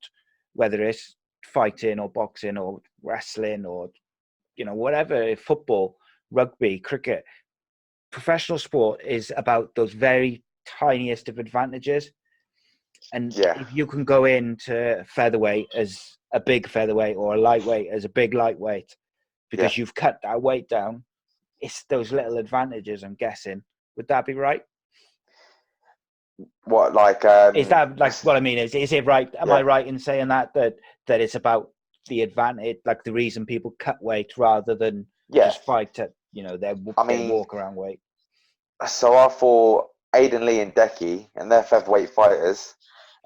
whether it's fighting or boxing or wrestling or whatever, football, rugby, cricket, professional sport is about those very tiniest of advantages. And yeah, if you can go into featherweight as a big featherweight or a lightweight as a big lightweight yeah. because you've cut that weight down, it's those little advantages, I'm guessing. Would that be right? What, like Is that like what I mean? Is it right? Am I yeah, right in saying that it's about the advantage, like the reason people cut weight rather than yeah. just fight at I their mean, walk around weight? so I fought Aiden Lee and Decky, and they're featherweight fighters.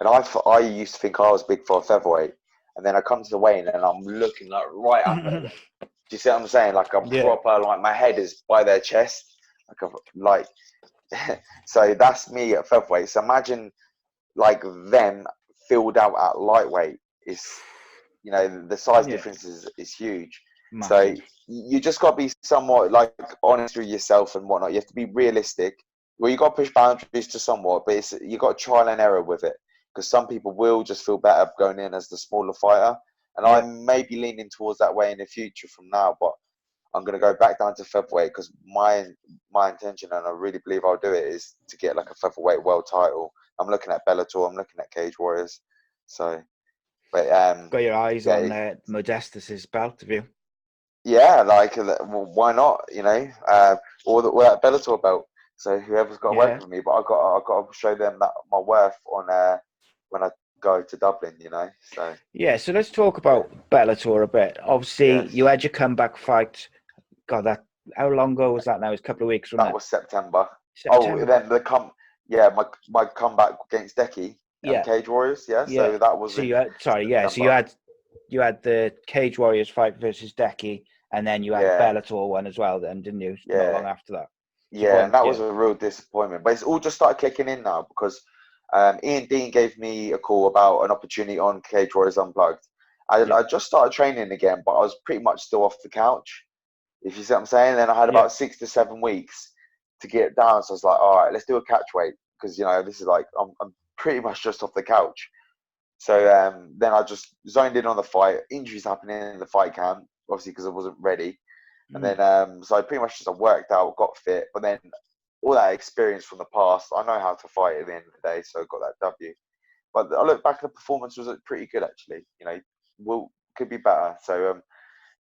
And I used to think I was big for a featherweight, and then I come to the weigh-in and I'm looking like right up at them. Do you see what I'm saying? Like I'm Yeah, proper, like my head is by their chest, like so that's me at featherweight. So imagine like them filled out at lightweight. Is the size yeah, difference is huge. So massive. you just got to be somewhat like honest with yourself and whatnot. You have to be realistic. Well, you got to push boundaries to somewhat, but you got to trial and error with it, because some people will just feel better going in as the smaller fighter, and I Yeah, may be leaning towards that way in the future from now. But I'm going to go back down to featherweight, because my intention, and I really believe I'll do it, is to get like a featherweight world title. I'm looking at Bellator. I'm looking at Cage Warriors. So, but got your eyes yeah, on Modestus's belt, have you? yeah, like well, why not? Or that Bellator belt. So whoever's got to work Yeah, with me, but I got to show them that my worth on when I go to Dublin. So yeah. So let's talk yeah, about Bellator a bit. Obviously, yes, you had your comeback fight. God, that how long ago was that now? It's a couple of weeks, wasn't that it? was September. Oh, and September. then yeah, my comeback against Decky and Yeah, Cage Warriors. Yeah, yeah. so that was So in you had, sorry, yeah. So September. you had the Cage Warriors fight versus Decky, and then you had the Yeah, Bellator one as well. Then didn't you? Not long yeah. after that. So Yeah, and that yeah, was a real disappointment. But it's all just started clicking in now, because Ian Dean gave me a call about an opportunity on Cage Warriors Unplugged. yeah, I just started training again, but I was pretty much still off the couch, if you see what I'm saying. Then I had yeah. about 6 to 7 weeks to get down. So I was like, all right, let's do a catch weight, because, this is like, I'm pretty much just off the couch. So then I just zoned in on the fight. Injuries happening in the fight camp, obviously, because I wasn't ready. And Mm. then, so I pretty much just worked out, got fit, but then all that experience from the past, I know how to fight at the end of the day, so I got that W. But I look back, the performance was pretty good, actually. Could be better. So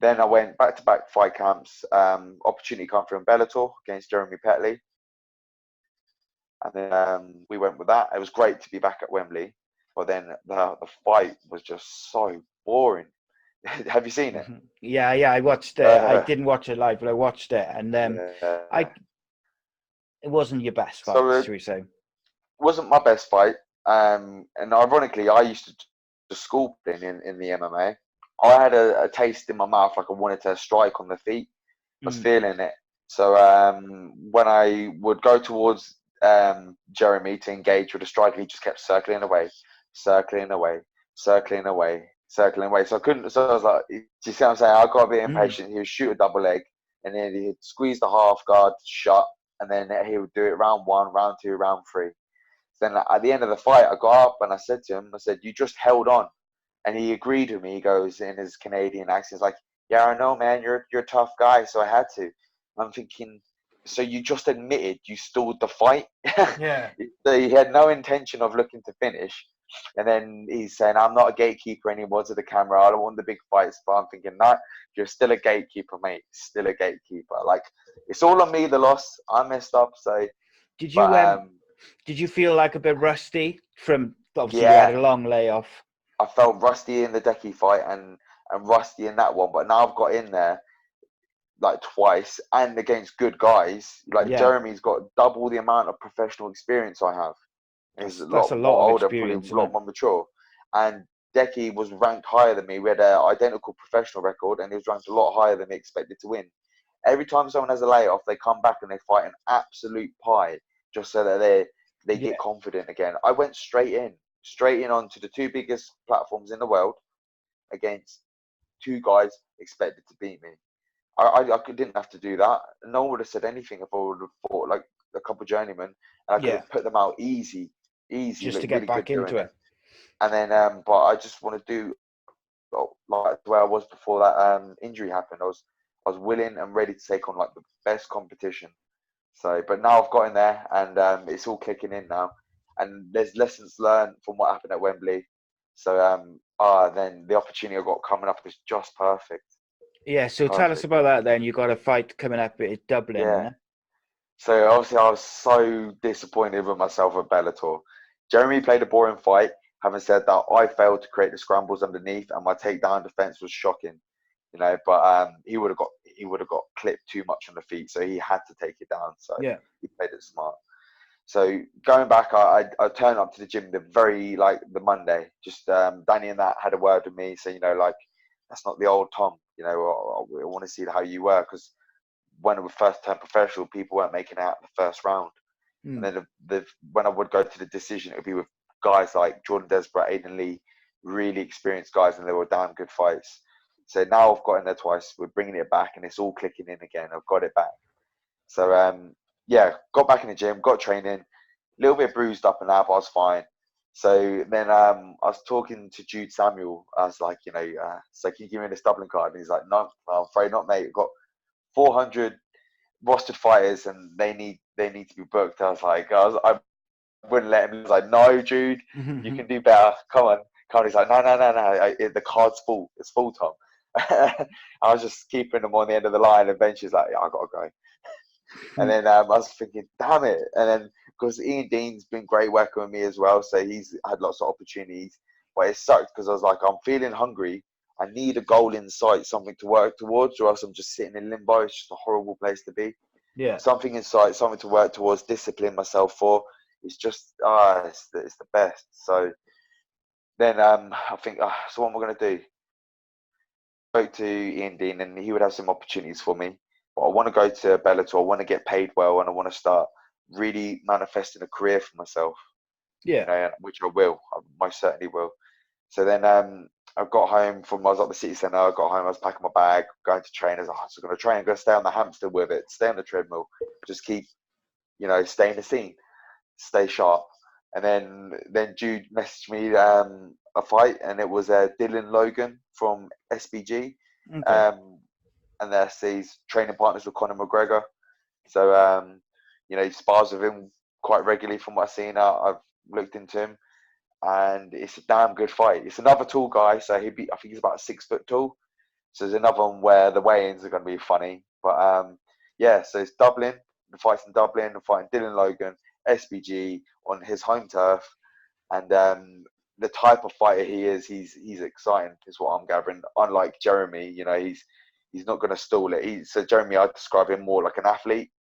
then I went back to back fight camps. Opportunity come from Bellator against Jeremy Petley, and then we went with that. It was great to be back at Wembley, but then the fight was just so boring. Have you seen it? Yeah, yeah. I watched it. I didn't watch it live, but I watched it, and I Yeah. it wasn't your best So fight, it should we say? wasn't my best fight. And ironically, I used to school in the MMA. I had a taste in my mouth, like I wanted to strike on the feet. I was Mm. feeling it. So when I would go towards Jeremy to engage with a strike, he just kept circling away, circling away, circling away, circling away. So I couldn't. So I was like, "Do you see what I'm saying?" I got a bit Mm. impatient. He would shoot a double leg, and then he'd squeeze the half guard shut, and then he would do it round one, round two, round three. Then at the end of the fight, I got up and I said to him, I said, "You just held on." And he agreed with me. He goes in his Canadian accent, he's like, "Yeah, I know, man. You're a tough guy, so I had to." I'm thinking, so you just admitted you stalled the fight. Yeah. So he had no intention of looking to finish. And then he's saying, I'm not a gatekeeper anymore to the camera. I don't want the big fights. But I'm thinking, no, you're still a gatekeeper, mate. Still a gatekeeper. Like, it's all on me, the loss. I messed up. So, Did but you did you feel like a bit rusty from obviously you had yeah, a long layoff? I felt rusty in the Decky fight and rusty in that one. But now I've got in there like twice and against good guys. Like Yeah. Jeremy's got double the amount of professional experience I have. He's a That's lot a more lot of older, probably experience, a isn't lot it? more mature. And Decky was ranked higher than me. We had an identical professional record, and he was ranked a lot higher than me expected to win. Every time someone has a layoff, they come back and they fight an absolute pie just so that they Yeah. get confident again. I went straight in onto the two biggest platforms in the world against two guys expected to beat me. Didn't have to do that. No one would have said anything if I would have fought like a couple of journeymen, and I could Yeah. have put them out easy, Just look to get really good back doing into it. it. And then, but I just want to do like where I was before that injury happened. I was willing and ready to take on like the best competition. So, but now I've got in there, and it's all kicking in now. And there's lessons learned from what happened at Wembley. So, then the opportunity I got coming up is just perfect. Yeah, so tell us Perfect. about that then. You got a fight coming up at Dublin, Yeah. innit? So obviously I was so disappointed with myself at Bellator. Jeremy played a boring fight. Having said that, I failed to create the scrambles underneath, and my takedown defense was shocking. But he would have got clipped too much on the feet, so he had to take it down. So Yeah. he played it smart. So going back, I turned up to the gym the Monday. Just Danny and that had a word with me, saying like that's not the old Tom. I want to see how you were, because when we first turned professional, people weren't making it out in the first round. And Mm. then when I would go to the decision, it would be with guys like Jordan Desborough, Aidan Lee, really experienced guys, and they were damn good fights. So now I've got in there twice. We're bringing it back, and it's all clicking in again. I've got it back. So yeah, got back in the gym, got training, a little bit bruised up and that, but I was fine. So then I was talking to Jude Samuel. I was like, so can you give me this Dublin card? And he's like, no, I'm afraid not, mate. I've got 400 rostered fighters, and they need to be booked. I wouldn't let him. He was like, no, Jude, you can do better. Come on, come on. He's like, no. The card's full. It's full, Tom. I was just keeping him on the end of the line, and Bench like, yeah, I gotta go. And then I was thinking, damn it. And then because Ian Dean's been great working with me as well, so he's had lots of opportunities. But it sucked because I was like, I'm feeling hungry. I need a goal in sight, something to work towards, or else I'm just sitting in limbo. It's just a horrible place to be. Yeah. Something in sight, something to work towards, discipline myself for. It's just, it's the best. So then I think, so what am I going to do? Spoke to Ian Dean, and he would have some opportunities for me. But I want to go to Bellator. I want to get paid well, and I want to start really manifesting a career for myself. Yeah. Which I will. I most certainly will. So then I got home from, I was at the city centre. I got home, I was packing my bag, going to train. I was like, I'm going to train. I'm going to stay on the hamster with it, stay on the treadmill, just keep, stay in the scene, stay sharp. And then Jude messaged me a fight, and it was Dylan Logan from SBG. Okay. And he's training partners with Conor McGregor. So, he spars with him quite regularly from what I've seen. I've looked into him, and it's a damn good fight. It's another tall guy, so I think he's about 6 foot tall. So there's another one where the weigh-ins are going to be funny. But yeah, so it's Dublin. The fight's in Dublin. The fight Dylan Logan, SBG on his home turf, and the type of fighter he is, he's exciting. Is what I'm gathering. Unlike Jeremy, he's not going to stall it. So Jeremy, I describe him more like an athlete.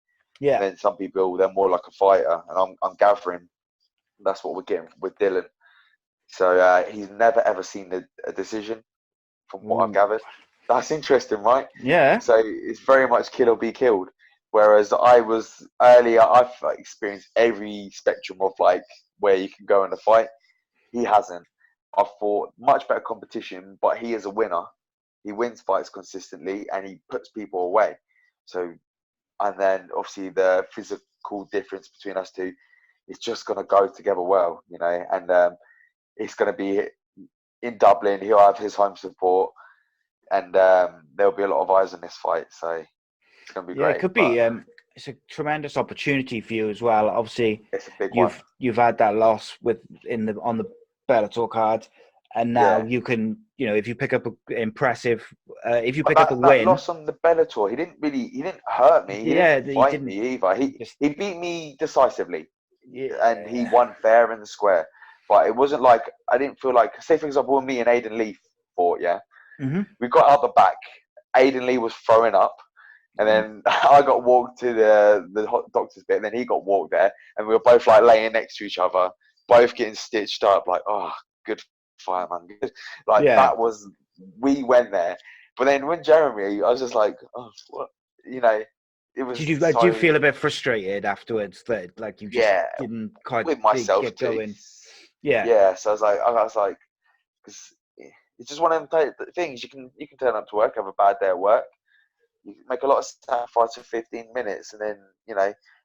Yeah. And then some people, they're more like a fighter. And I'm gathering that's what we're getting with Dylan. So he's never ever seen a decision, from what I've Ooh. gathered. That's interesting, right? Yeah. So it's very much kill or be killed. Whereas I was earlier, I've experienced every spectrum of like where you can go in a fight. He hasn't. I've fought much better competition, but he is a winner. He wins fights consistently, and he puts people away. So, and then obviously the physical difference between us two, it's just going to go together well, and it's going to be in Dublin. He'll have his home support, and there'll be a lot of eyes on this fight. So it's going to be Yeah, it great. could But be. it's a tremendous opportunity for you as well. Obviously, It's a big one. you've had that loss on the Bellator card, and now Yeah. you can, if you pick up if you But pick up a that win, loss on the Bellator, he didn't hurt me. He didn't yeah, he fight didn't me either. just He beat me decisively, and he yeah. won fair and square. But it wasn't like, I didn't feel like, say for example, when me and Aiden Lee fought, yeah, Mm-hmm. we got out the back. Aiden Lee was throwing up, and then I got walked to the doctor's bit, and then he got walked there, and we were both like laying next to each other, both getting stitched up. Like, oh, good fight, man. Good. Like Yeah. that was, we went there. But then when Jeremy, I was just like, oh, what? You know, it was Do you so, feel a bit frustrated afterwards that like you just yeah, didn't quite with myself get too. going? Yeah. Yeah, so I was like, because it's just one of them things. You can turn up to work, have a bad day at work. You make a lot of sacrifice for 15 minutes, and then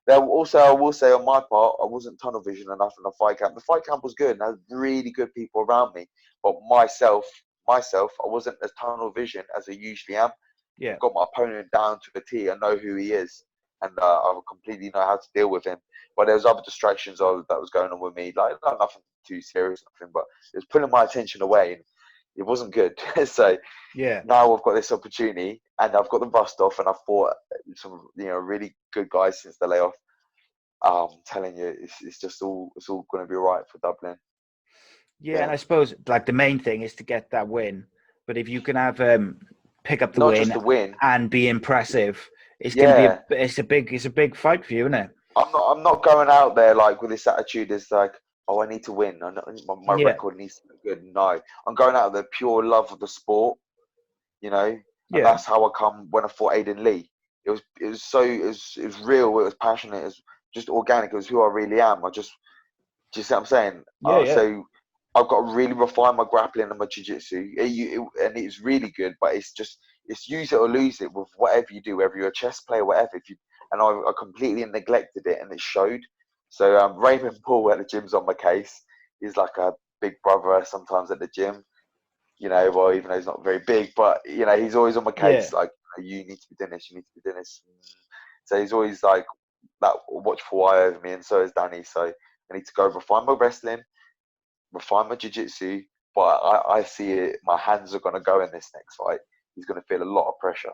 There also, I will say on my part, I wasn't tunnel vision enough in the fight camp. The fight camp was good, and I had really good people around me. But myself, I wasn't as tunnel vision as I usually am. Yeah. I've got my opponent down to a T. I know who he is, and I completely know how to deal with him. But there was other distractions that was going on with me, like nothing too serious, nothing, but it was pulling my attention away, and it wasn't good. So Yeah. now I've got this opportunity, and I've got the rust off, and I've fought some really good guys since the layoff. I'm telling you, it's just it's all going to be all right for Dublin. Yeah, and Yeah, I suppose like the main thing is to get that win. But if you can have pick up the not just win the win. and be impressive, it's gonna be Yeah, it's a big fight for you, isn't it? I'm not going out there like with this attitude. It's like, oh, I need to win. My Yeah. record needs to be good. No, I'm going out of the pure love of the sport. And Yeah. that's how I come when I fought Aiden Lee. It was real. It was passionate. It was just organic. It was who I really am. Do you see what I'm saying? Yeah, yeah. So I've got to really refine my grappling and my jiu-jitsu. And it's really good, but it's use it or lose it with whatever you do, whether you're a chess player, whatever. I completely neglected it, and it showed. So Raymond Paul at the gym's on my case. He's like a big brother sometimes at the gym. Well, even though he's not very big, but he's always on my Yeah. case. Like, you need to be doing this. You need to be doing this. So he's always like that watchful eye over me, and so is Danny. So I need to go refine my wrestling, refine my jiu-jitsu, but I see it. My hands are going to go in this next fight. He's going to feel a lot of pressure.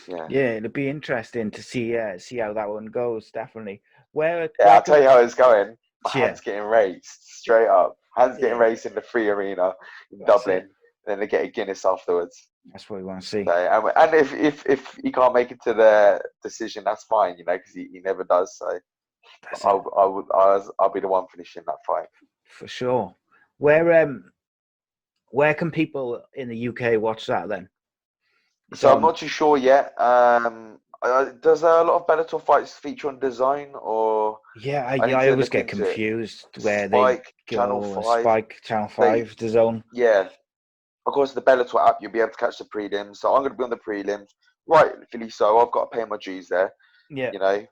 Yeah. Yeah, it'll be interesting to see how that one goes. Definitely. Yeah, Where I'll tell could you how it's going. My yeah hands getting raised straight up. Hands getting yeah raised in the free arena in that's Dublin. it. And then they get a Guinness afterwards. That's what we want to see. So, and if he can't make it to the decision, that's fine, because he never does. So That's it I'll be the one finishing that fight. for sure. Where where can people in the UK watch that then? It's So I'm on. not too sure yet. Does a lot of Bellator fights feature on Design, or Yeah, I need I to always look get into it? confused where they Spike Channel go. 5. Spike Channel So 5, the zone. yeah, of course the Bellator app you'll be able to catch the prelims. So I'm going to be on the prelims, rightfully so. I've got to pay my dues there. Yeah, You know,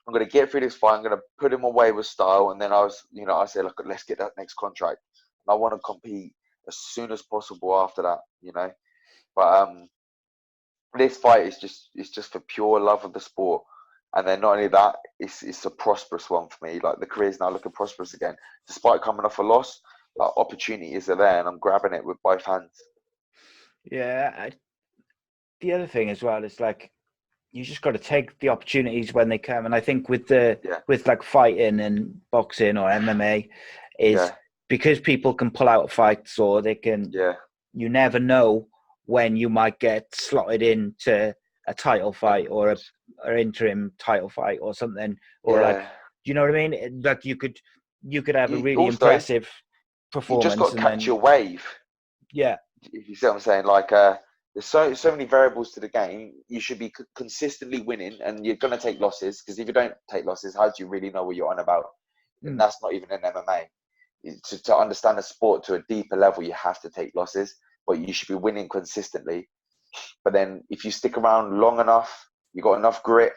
I'm going to get through this fight. I'm going to put him away with style, and then I say, look, let's get that next contract. And I want to compete as soon as possible after that. But this fight is just for pure love of the sport. And then not only that, it's a prosperous one for me. Like, the career's now looking prosperous again, despite coming off a loss. Like, opportunities are there, and I'm grabbing it with both hands. yeah. The other thing as well is like you just got to take the opportunities when they come. And I think with Yeah, like fighting and boxing or MMA is yeah, because people can pull out fights or they can. yeah. You never know when you might get slotted into a title fight or a interim title fight or something, or like, Yeah. you know what I mean? Like you could have a really Also, impressive you just performance got to and catch then your wave. yeah, If you see what I'm saying, like, there's so many variables to the game. You should be consistently winning, and you're gonna take losses, because if you don't take losses, how do you really know what you're on about? And mm, that's not even in MMA. To understand the sport to a deeper level, you have to take losses, but you should be winning consistently. But then, if you stick around long enough, you got enough grit,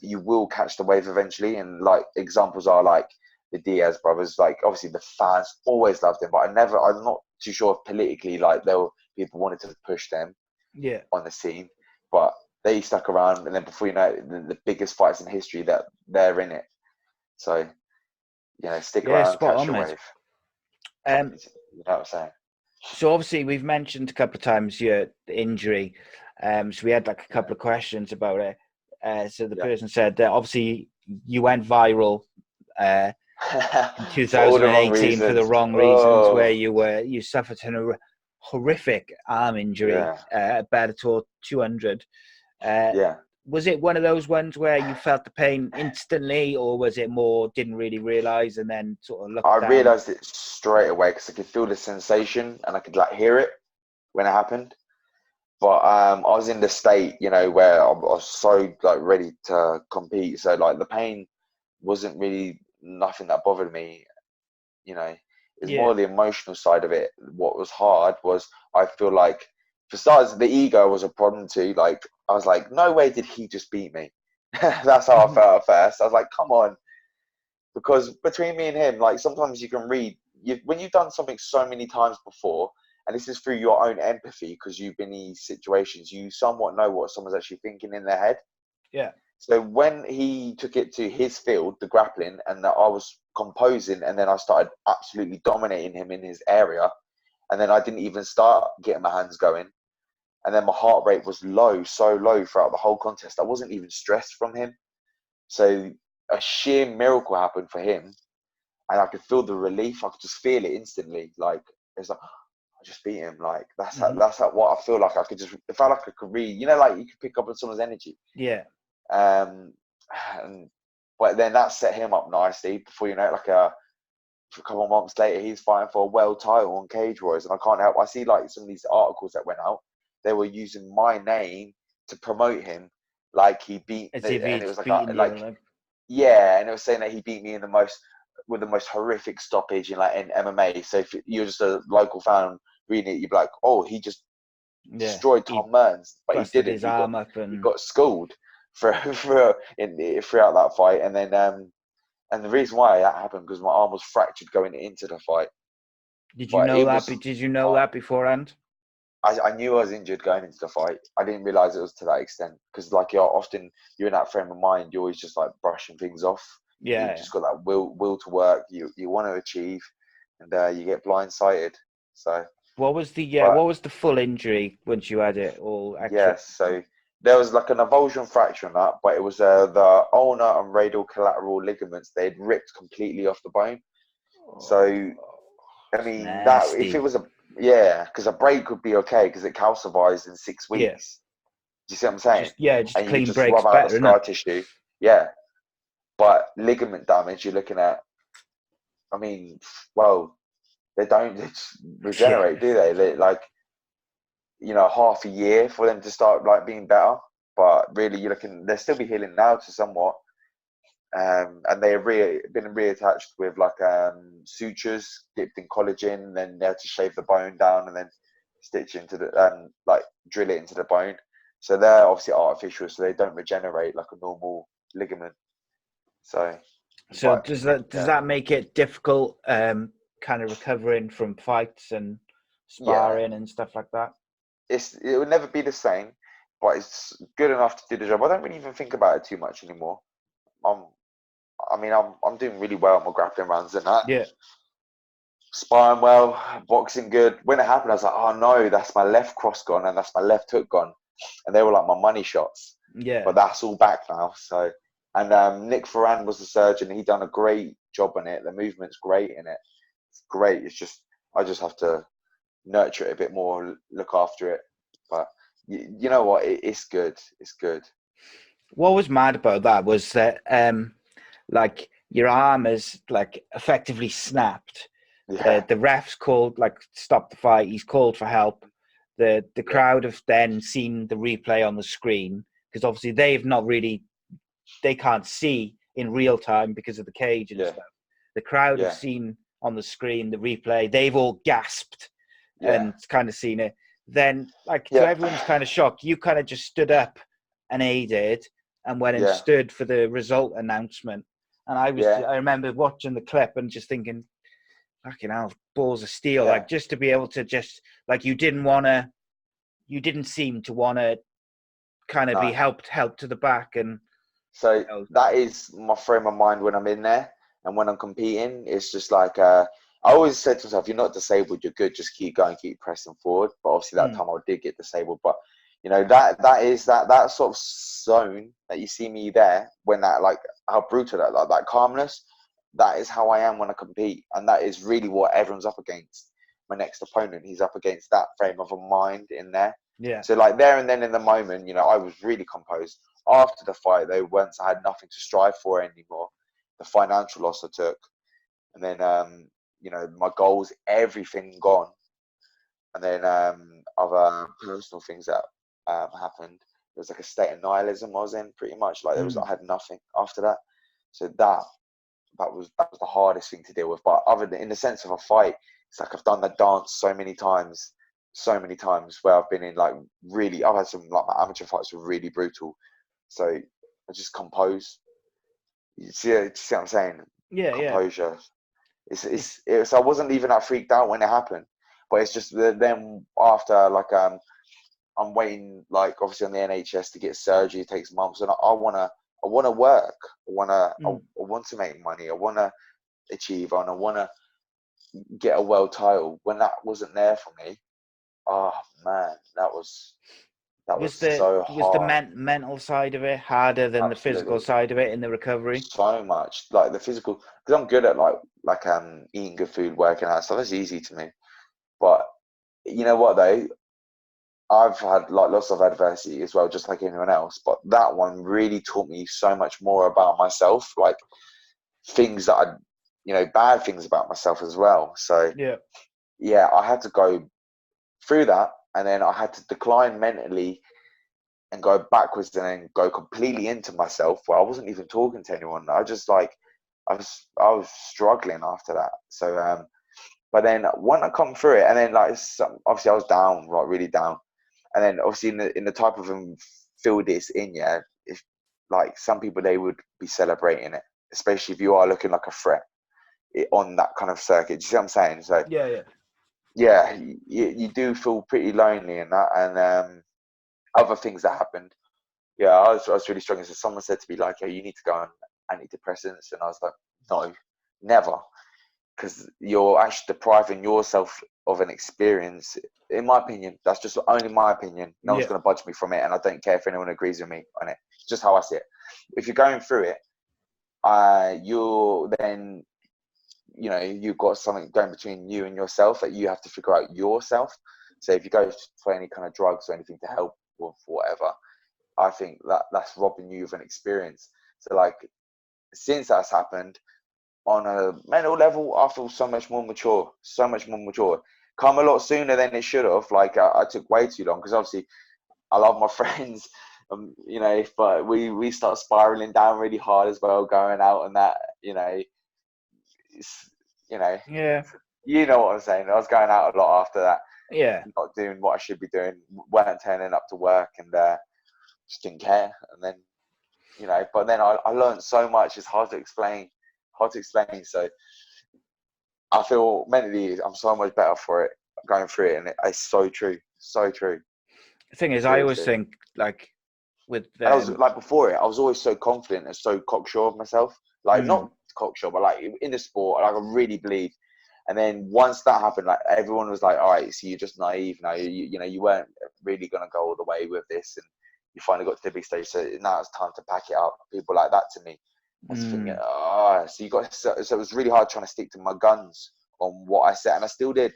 you will catch the wave eventually. And like, examples are like the Diaz brothers. Like, obviously the fans always loved them, but I'm not too sure if politically, like, there were people wanted to push them yeah, on the scene, but they stuck around, and then before you know it, the biggest fights in history, that they're in it. So, stick Yeah, around, spot catch on, the mate. wave. You know what I'm saying? So obviously we've mentioned a couple of times your injury. So we had like a couple of questions about it. So the person said that obviously you went viral in For all the wrong 2018 for the reasons. wrong reasons, where Oh, you suffered a horrific arm injury yeah, at Bellator 200. yeah. Was it one of those ones where you felt the pain instantly, or was it more didn't really realize and then sort of I looked down? realized it straight away because I could feel the sensation and I could like hear it when it happened. But I was in the state, where I was so like ready to compete. So like the pain wasn't really nothing that bothered me. It's Yeah. more the emotional side of it. What was hard was I feel like, for starters, the ego was a problem too. Like I was like, no way did he just beat me. That's how I felt at first. I was like, come on, because between me and him, like sometimes you can read when you've done something so many times before, and this is through your own empathy because you've been in these situations, you somewhat know what someone's actually thinking in their head. Yeah. So when he took it to his field, the grappling, and that I was composing, and then I started absolutely dominating him in his area, and then I didn't even start getting my hands going, and then my heart rate was low, so low throughout the whole contest. I wasn't even stressed from him. So a sheer miracle happened for him, and I could feel the relief. I could just feel it instantly. Like it's like I just beat him. Like that's how what I feel like. It felt like I could read. Like you could pick up on someone's energy. Yeah. Um, and but then that set him up nicely. Before you know it, like a couple of months later, he's fighting for a world title on Cage Warriors, and I can't help. I see like some of these articles that went out. They were using my name to promote him, like he beat, As if and it he'd was beaten you. like yeah, and it was saying that he beat me in with the most horrific stoppage in MMA. So if you're just a local fan reading it, you'd be like, oh, he just Yeah. destroyed He Tom Mearns, but he busted didn't. his arm up He and got schooled throughout that fight, and then and the reason why that happened because my arm was fractured going into the fight. did you But know it that? was Did you know that beforehand? I knew I was injured going into the fight. I didn't realize it was to that extent because, like, you're in that frame of mind. You're always just like brushing things off. You've Yeah. just got that will to work. You want to achieve, and you get blindsided. So, What was but the full injury once you had it all actually? yes, so there was like an avulsion fracture on that, but it was the ulnar and radial collateral ligaments. They had ripped completely off the bone. So Oh, I it's mean, that if it nasty. was because a break would be okay because it calcifies in six Yeah. weeks. Do you see what I'm saying? Just a And you could clean just break's rub out the better, isn't it? scar tissue. Yeah, but ligament damage, you're looking at. I mean, well, they don't just Yeah. regenerate, do they? They like half a year for them to start like being better. But really, you're looking. They'll still be healing now to somewhat. And they have been reattached with like sutures dipped in collagen. Then they had to shave the bone down and then stitch into the like drill it into the bone. So they're obviously artificial, so they don't regenerate like a normal ligament. So, So but does that make it difficult, kind of recovering from fights and yeah, sparring and stuff like that? it will never be the same, but it's good enough to do the job. I don't really even think about it too much anymore. I'm, I'm doing really well on my grappling runs and that. Yeah. Sparring well, boxing good. When it happened, I was like, oh no, that's my left cross gone and that's my left hook gone. And they were like my money shots. Yeah. But that's all back now. So, and Nick Ferran was the surgeon. He done a great job on it. The movement's great in it. It's great. It's just, I just have to nurture it a bit more, look after it. But you know what? It's good. It's good. What was mad about that was that like your arm is like effectively snapped. Yeah. The refs called like stop the fight. He's called for help. The Yeah. crowd have then seen the replay on the screen because obviously they can't see in real time because of the cage and Yeah. stuff. The crowd have Yeah. seen on the screen the replay. They've all gasped Yeah. and kind of seen it. Then, like to Yeah. everyone's kind of shock, you kind of just stood up and aided and went and Yeah. stood for the result announcement. And Yeah. I remember watching the clip and just thinking, fucking hell, balls of steel. Yeah. Like just to be able to just like you didn't seem to want to kind of be No. helped to the back and. So that is my frame of mind when I'm in there, and when I'm competing, it's just like I always said to myself, "You're not disabled. You're good. Just keep going, keep pressing forward." But obviously, that time I did get disabled. But that is that sort of zone that you see me there when that like how brutal that calmness. That is how I am when I compete, and that is really what everyone's up against. My next opponent, he's up against that frame of a mind in there. Yeah. So like there and then in the moment, I was really composed. After the fight, though, once I had nothing to strive for anymore, the financial loss I took, and then my goals, everything gone, and then other personal things that happened. It was like a state of nihilism I was in, pretty much. Like I had nothing after that. So that was the hardest thing to deal with. But other than in the sense of a fight, it's like I've done the dance so many times where I've been in like really. I've had some like my amateur fights were really brutal. So I just compose. You see what I'm saying? Yeah. Composure. It's I wasn't even that freaked out when it happened, but it's just then after like I'm waiting like obviously on the NHS to get surgery. It takes months, and I wanna work. I want to make money. I wanna achieve, and I wanna get a world title. When that wasn't there for me, oh man, that was so Was the hard. mental side of it harder than the physical Absolutely. side of it in the recovery? So much like the physical, because I'm good at like eating good food, working out stuff. That's easy to me. But you know what though, I've had like lots of adversity as well, just like anyone else. But that one really taught me so much more about myself, like things that bad things about myself as well. So yeah, I had to go through that, and then I had to decline mentally and go backwards, and then go completely into myself where I wasn't even talking to anyone. I just like I was struggling after that. So but then when I come through it, and then like obviously I was down, like really down, and then obviously in the type of field it's in, yeah, if like some people they would be celebrating it, especially if you are looking like a threat on that kind of circuit. Do you see what I'm saying? So yeah, you do feel pretty lonely in that, and other things that happened. Yeah, I was really struggling. So someone said to me like, "Hey, you need to go on antidepressants," and I was like, "No, never," because you're actually depriving yourself of an experience. In my opinion, that's just only my opinion. No one's going to budge me from it, and I don't care if anyone agrees with me on it. It's just how I see it. If you're going through it, you're then you've got something going between you and yourself that you have to figure out yourself. So if you go for any kind of drugs or anything to help with whatever, I think that's robbing you of an experience. So like since that's happened, on a mental level, I feel so much more mature, Come a lot sooner than it should have. Like I took way too long because obviously I love my friends, but we start spiraling down really hard as well, going out and that, it's, Yeah. you know what I'm saying. I was going out a lot after that, Yeah. not doing what I should be doing, weren't turning up to work, and just didn't care. And then, but then I learned so much. It's hard to explain. So I feel mentally I'm so much better for it, going through it, and it's so true. The thing is, I always Seriously. think like with And I was like before it, I was always so confident and so cocksure of myself. Like not cocksure, but like in the sport, like I really believe. And then once that happened, like everyone was like, "All right, so you're just naive now. You weren't really gonna go all the way with this, and you finally got to the big stage. So now it's time to pack it up." People like that to me. I was thinking, so it was really hard trying to stick to my guns on what I said, and I still did.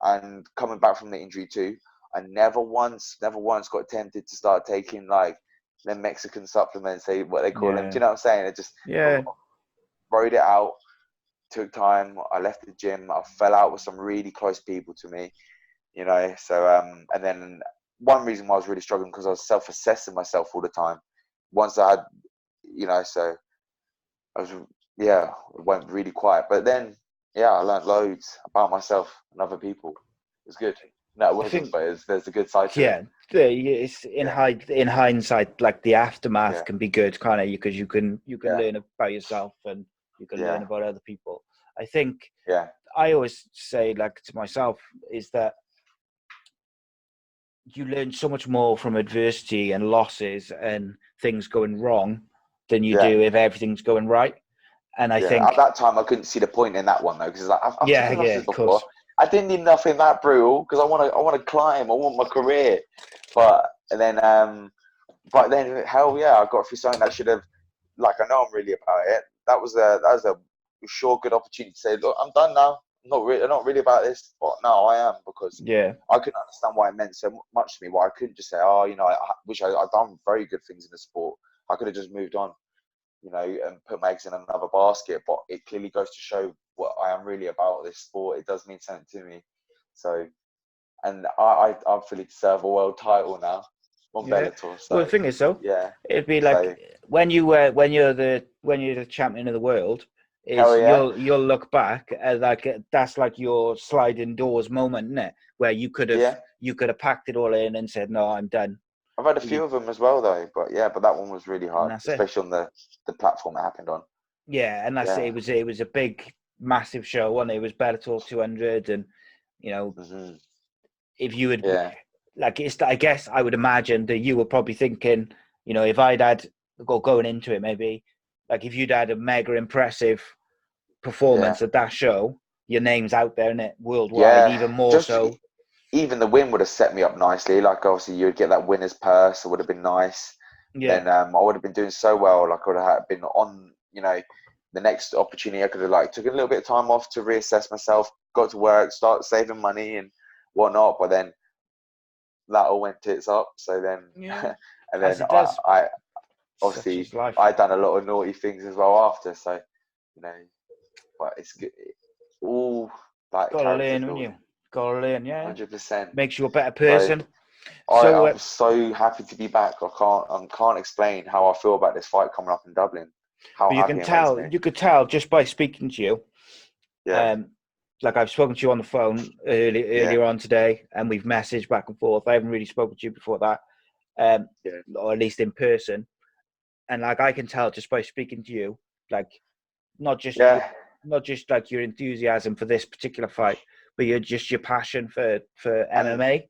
And coming back from the injury too, I never once got tempted to start taking like the Mexican supplements, what they call them. Do you know what I'm saying? It just rode it out. Took time. I left the gym. I fell out with some really close people to me, So and then one reason why I was really struggling because I was self-assessing myself all the time. Once I had, so I was it went really quiet. But then I learned loads about myself and other people. It was good. No, it wasn't, but there's a good side to it. It's in hindsight, like the aftermath can be good, kind of, because you can learn about yourself and you can learn about other people. I think I always say, like, to myself, is that you learn so much more from adversity and losses and things going wrong than you Yeah. do if everything's going right. And I Yeah, at think, that time I couldn't see the point in that one though, because like, I've yeah, taken yeah, losses of before. course. I didn't need nothing that brutal because I want to climb. I want my career, but and then hell yeah, I got through something that should have, like, I know I'm really about it. That was a sure good opportunity to say, look, I'm done now. I'm not really about this, but no, I am, because Yeah, I couldn't understand why it meant so much to me. Why I couldn't just say, oh, I wish I'd done very good things in the sport. I could have just moved on, and put my eggs in another basket. But it clearly goes to show what I am really about this sport. It does mean something to me. So, and I fully deserve a world title now on yeah. Bellator. Well, the So, thing is, though, yeah. it'd be So, like when you're the champion of the world, is hell yeah. you'll look back at like that's like your sliding doors moment, isn't it? Where Yeah. you could have packed it all in and said, no, I'm done. I've had a You, few of them as well, though. But yeah, but that one was really and hard, that's it. especially on the platform it happened on. Yeah, and that's it. Yeah. It was a big, massive show, wasn't it? It was Bellator 200, and you know, Hmm. if you would Yeah. like, it's I guess I would imagine that you were probably thinking, if I'd had going into it, maybe like if you'd had a mega impressive Yeah. performance at that show, your name's out there in it worldwide, Yeah. even more Just so. even the win would have set me up nicely. Like, obviously, you would get that winner's purse. It would have been nice. Yeah, Then I would have been doing so well. Like, I would have been on, the next opportunity. I could have like took a little bit of time off to reassess myself, got to work, start saving money and whatnot. But then that all went tits up. So then, yeah, and as then it does. I Such obviously is life. I done a lot of naughty things as well after. So, you know, but it's good. All like Gotta character learn, haven't you? building, Gotta learn. Yeah, 100%. makes you a better So person. So I'm so happy to be back. I can't explain how I feel about this fight coming up in Dublin. How but happy it makes me. you could tell just by speaking to you. Yeah, Um, like I've spoken to you on the phone yeah, earlier on today, and we've messaged back and forth. I haven't really spoken to you before that, yeah, or at least in person. And like I can tell just by speaking to you, like not just your, yeah. not just like your enthusiasm for this particular fight, but your passion for And MMA.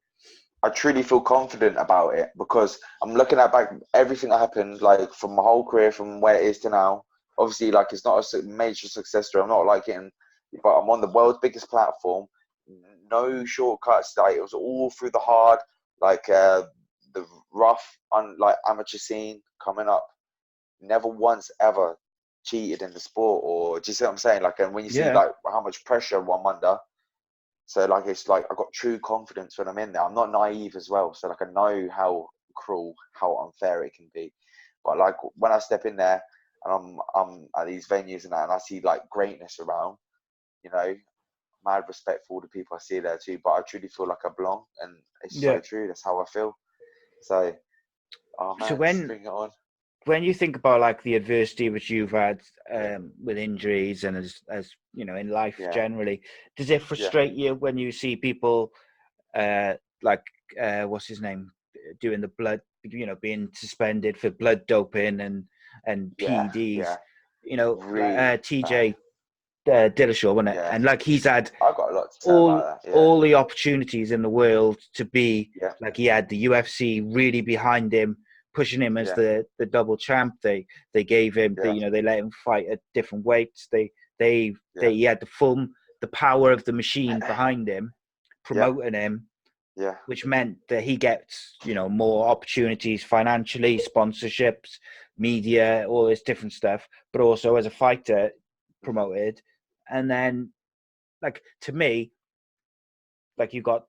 I truly feel confident about it because I'm looking at back everything that happened, like from my whole career, from where it is to now. Obviously, like, it's not a major success story. I'm not like getting, but I'm on the world's biggest platform. No shortcuts. Like, it was all through the hard, like the rough, like amateur scene coming up. Never once ever cheated in the sport, or do you see what I'm saying? Like, and when you see Yeah, like how much pressure I'm under, so like it's like I got true confidence when I'm in there. I'm not naive as well, so like I know how cruel, how unfair it can be. But like when I step in there and I'm at these venues and that, and I see like greatness around, you know, mad respect for all the people I see there too. But I truly feel like I belong, and it's yeah. so true. That's how I feel. So, oh So man, just bring it on. when you think about like the adversity which you've had Yeah, with injuries and as in life yeah, generally, does it yeah, frustrate you when you see people uh, like what's his name doing the blood, being suspended for blood doping and yeah, PEDs, yeah. like Really bad. TJ Dillashaw, wasn't it? Yeah, And like he's had I got a lot to say all about that. Yeah, all the opportunities in the world to be yeah, like he had the UFC really behind him, pushing him as yeah, the double champ. They gave him yeah, they let him fight at different weights. yeah, He had the power of the machine behind him, yeah, promoting him, yeah. which meant that he gets more opportunities financially, sponsorships, media, all this different stuff, but also as a fighter Mhm. promoted. And then like to me, like you got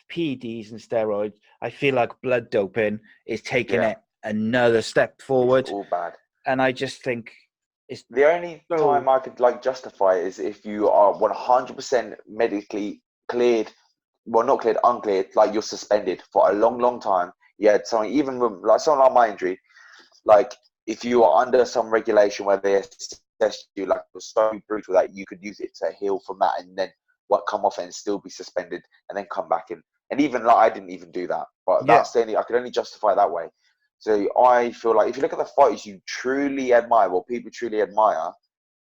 PEDs and steroids. I feel like blood doping is taking Yeah, it another step it's forward, all bad. and I just think it's The only time so I could like justify it is if you are 100% medically cleared, well, not cleared, uncleared, like you're suspended for a long, long time. Yeah, something even with, like something like my injury, like if you are under some regulation where they assess you, like it was so brutal that you could use it to heal from that, and then what come off it and still be suspended and then come back in. And even like I didn't even do that, but yeah, that's the only I could only justify it that way. So I feel like if you look at the fighters you truly admire, well, people truly admire,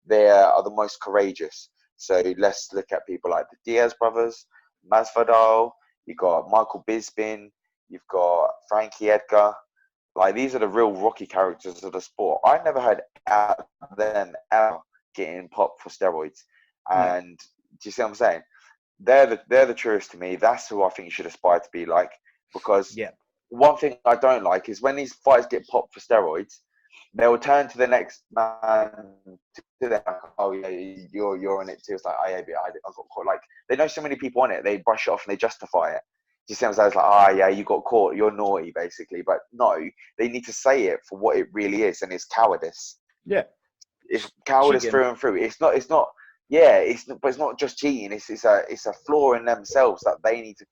they are the most courageous. So let's look at people like the Diaz brothers, Masvidal. You got Michael Bisping. You've got Frankie Edgar. Like, these are the real Rocky characters of the sport. I never heard them ever getting popped for steroids. And do you see what I'm saying? They're the truest to me. That's who I think you should aspire to be like. Because one thing I don't like is when these fighters get popped for steroids, they will turn to the next man to them like, oh yeah, you're on it too. It's like, oh yeah, I got caught. Like, they know so many people on it, they brush it off and they justify it. You see what I'm saying? It's like, oh yeah, you got caught, you're naughty, basically. But no, they need to say it for what it really is, and it's cowardice. Yeah, It's cowardice cheating. through and through. It's not. Yeah, but it's not just cheating. It's a flaw in themselves that they need to.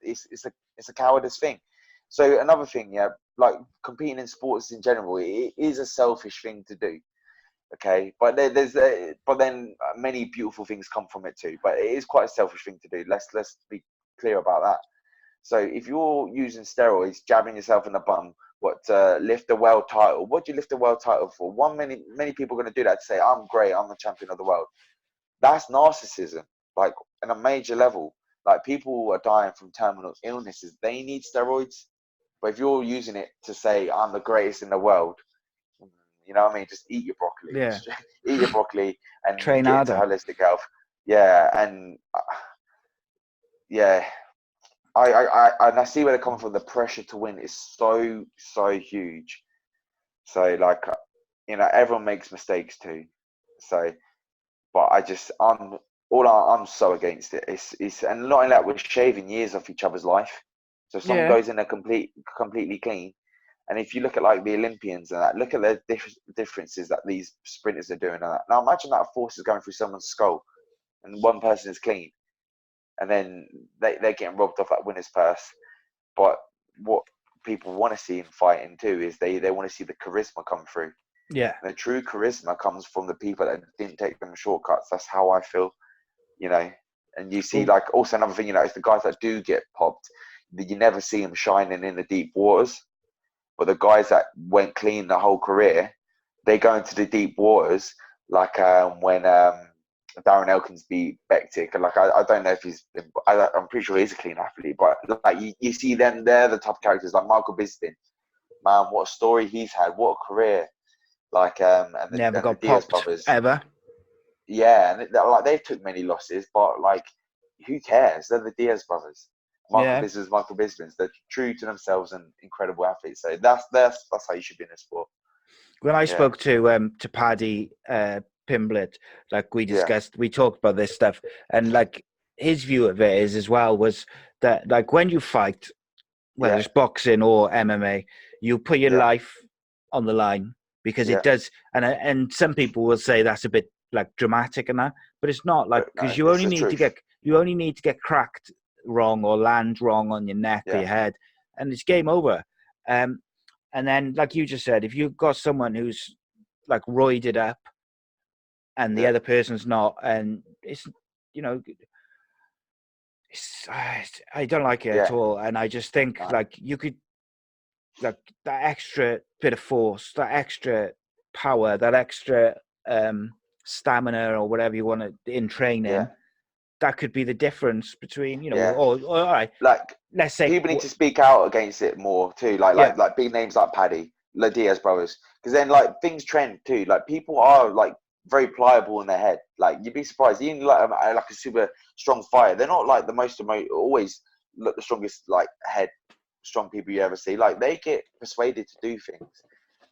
It's a cowardice thing. So another thing, yeah, like competing in sports in general, it is a selfish thing to do. Okay, but but then many beautiful things come from it too. But it is quite a selfish thing to do. Let's be clear about that. So if you're using steroids, jabbing yourself in the bum, lift a world title? What do you lift a world title for? Many people are going to do that to say, I'm great, I'm the champion of the world. That's narcissism, like on a major level. Like, people are dying from terminal illnesses. They need steroids. But if you're using it to say, I'm the greatest in the world, you know what I mean? Just eat your broccoli. Yeah. Eat your broccoli and Train get into harder. holistic health. Yeah, and yeah. I see where they're coming from. The pressure to win is so huge. So, like, everyone makes mistakes too. So, but I'm so against it. It's and not only that, we're shaving years off each other's life. So if someone goes in a completely clean, and if you look at like the Olympians and that, look at the differences that these sprinters are doing. And that. Now imagine that force is going through someone's skull, and one person is clean, and then they're getting robbed of that winner's purse. But what people want to see in fighting too is they want to see the charisma come through. Yeah. The true charisma comes from the people that didn't take them shortcuts. That's how I feel, And you see, like, also another thing, it's the guys that do get popped, you never see them shining in the deep waters. But the guys that went clean the whole career, they go into the deep waters, like when Darren Elkins beat Bektik. And like, I don't know if I'm pretty sure he's a clean athlete, but like you see them, they're the top characters, like Michael Bisping. Man, what a story he's had, what a career. Like, Never got the Diaz popped brothers. ever. Yeah, and like they've took many losses, but like, who cares? They're the Diaz brothers. Michael Bisping's. They're true to themselves and incredible athletes. So that's how you should be in this sport. When I spoke to Paddy Pimblett, like we discussed, we talked about this stuff, and like his view of it is as well was that like when you fight, whether it's boxing or MMA, you put your life on the line because it does. And some people will say that's a bit like dramatic and that, but it's not, like, because you only need to get cracked wrong or land wrong on your neck or your head, and it's game over. And then, like you just said, if you've got someone who's like roided up and the other person's not, and it's, I don't like it at all. And I just think like you could, like, that extra bit of force, that extra power, that extra stamina or whatever you want to in training, that could be the difference between, all right. Like, let's say people need to speak out against it more too. Like big names like Paddy, the Diaz brothers, because then like things trend too. Like, people are like very pliable in their head. Like, you'd be surprised, even like a super strong fighter, they're not like the most always look the strongest like head strong people you ever see. Like, they get persuaded to do things.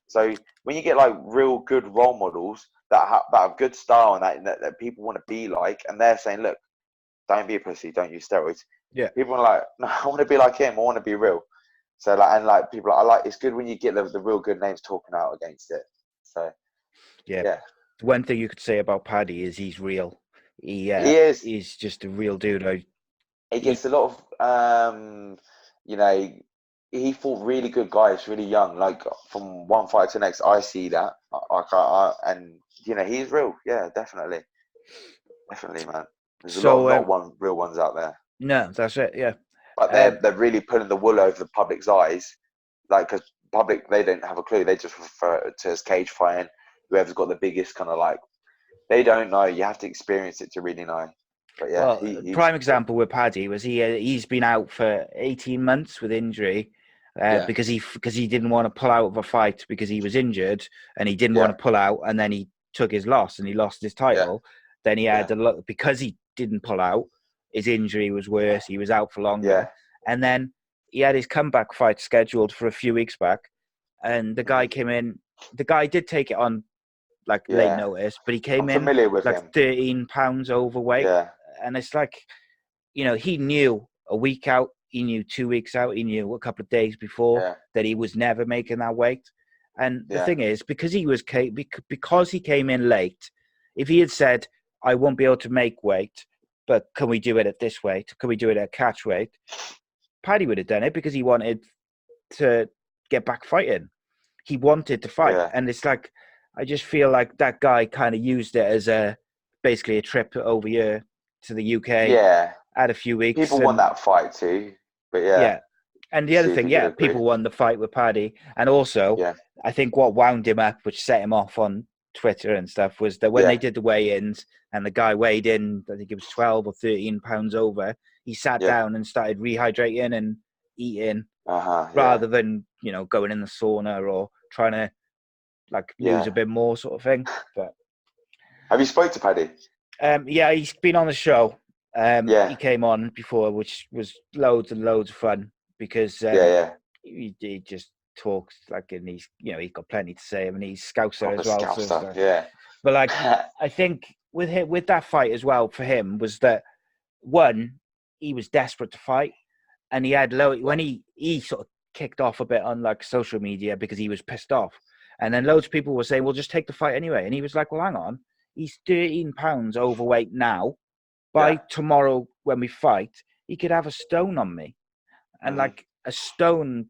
So when you get like real good role models that have good style and that people want to be like, and they're saying, look, don't be a pussy, don't use steroids. Yeah. People are like, no, I want to be like him. I want to be real. So like, and like people are like, it's good when you get the real good names talking out against it. So yeah. One thing you could say about Paddy is he's real. He is. He's just a real dude. He gets a lot of he fought really good guys, really young. Like, from one fight to the next, I see that. And he's real. Yeah, definitely, man. There's a lot real ones out there. No, that's it. Yeah, but they're really pulling the wool over the public's eyes, like, because public, they don't have a clue. They just refer to as cage fighting. Whoever's got the biggest kind of, like, they don't know. You have to experience it to really know. But yeah, Well, he's prime example with Paddy was he's been out for 18 months with injury yeah, because he didn't want to pull out of a fight because he was injured and he didn't want yeah, to pull out, and then he took his loss and he lost his yeah, title. Then he yeah, had a lot because he didn't pull out. His injury was worse. He was out for longer, yeah, and then he had his comeback fight scheduled for a few weeks back, and the guy hmm came in. The guy did take it on like late yeah. notice, but he I'm came in familiar with like him. 13 pounds overweight, Yeah, and it's like, he knew a week out, he knew 2 weeks out, he knew a couple of days before yeah, that he was never making that weight. And the yeah, thing is, because he came in late, if he had said, "I won't be able to make weight, but can we do it at this weight? Can we do it at catch weight?" Paddy would have done it because he wanted to get back fighting. He wanted to fight, yeah, and it's like I just feel like that guy kind of used it as basically a trip over here to the UK, yeah. had a few weeks, People want and that fight too, but yeah, yeah. And the other see if thing, he could yeah, agree. people won the fight with Paddy, and also Yeah, I think what wound him up, which set him off on Twitter and stuff, was that when they yeah, did the weigh-ins and the guy weighed in, I think it was 12 or 13 pounds over, he sat yeah. down and started rehydrating and eating Yeah, rather than going in the sauna or trying to like lose yeah. a bit more sort of thing. But Have you spoke to Paddy? yeah, he's been on the show. Yeah, He came on before, which was loads and loads of fun because yeah, yeah. he just talks like, and he's got plenty to say. I mean, he's Scouser Proper as well, scout so it's stuff. like, Yeah, but like I think with that fight as well for him was that one, he was desperate to fight, and he had yeah, when he sort of kicked off a bit on like social media because he was pissed off, and then loads of people were saying, "Well, just take the fight anyway," and he was like, "Well, hang on, he's 13 pounds overweight now. By yeah. tomorrow when we fight, he could have a stone on me, and hmm like a stone.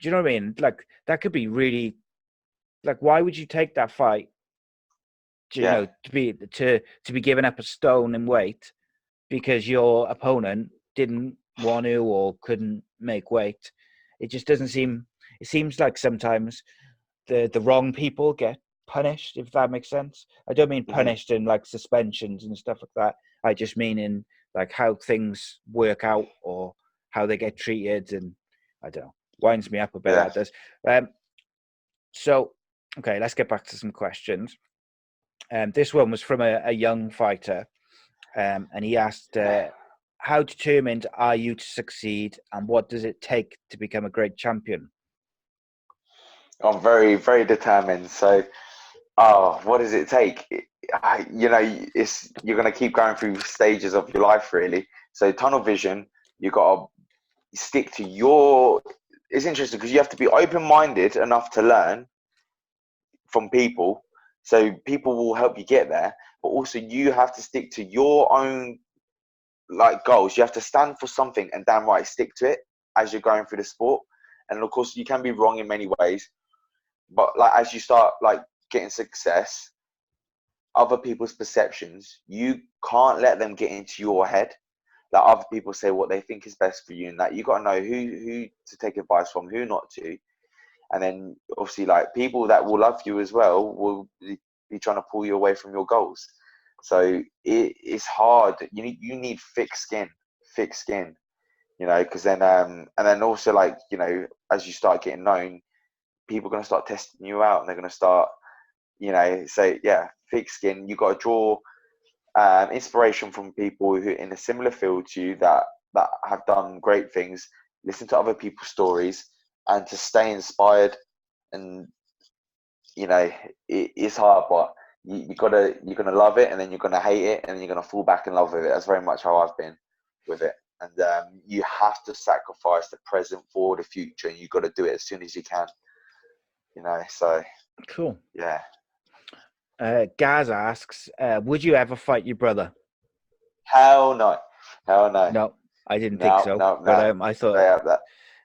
Do you know what I mean? Like that could be really like, why would you take that fight? Yeah, To be giving up a stone in weight because your opponent didn't want to or couldn't make weight. It just doesn't seem. It seems like sometimes the wrong people get punished, if that makes sense. I don't mean hmm punished in like suspensions and stuff like that. I just mean in like how things work out or how they get treated, and I don't know. Winds me up a bit. yeah. That does. Um, so okay, let's get back to some questions. This one was from a young fighter. And he asked, "How determined are you to succeed, and what does it take to become a great champion?" I'm very, very determined. So, oh, what does it take? It's you're gonna keep going through stages of your life, really. So, tunnel vision. You gotta stick to your. It's interesting because you have to be open-minded enough to learn from people. So people will help you get there, but also you have to stick to your own like goals. You have to stand for something and damn right stick to it as you're going through the sport. And of course, you can be wrong in many ways, but like as you start like getting success, other people's perceptions, you can't let them get into your head. Like other people say what they think is best for you, and that you got to know who to take advice from, who not to. And then obviously like people that will love you as well will be trying to pull you away from your goals. So it's hard. You need thick skin, because then and then also like as you start getting known, people are going to start testing you out, and they're going to start say yeah, thick skin. You got to draw inspiration from people who in a similar field to you that have done great things. Listen to other people's stories and to stay inspired. And it's hard, but you're gonna love it, and then you're gonna hate it, and then you're gonna fall back in love with it. That's very much how I've been with it. And you have to sacrifice the present for the future, and you've got to do it as soon as you can. So Cool. yeah. Gaz asks, "Would you ever fight your brother?" Hell no, hell no, No, I didn't think no, so, no, but no. I They thought have that.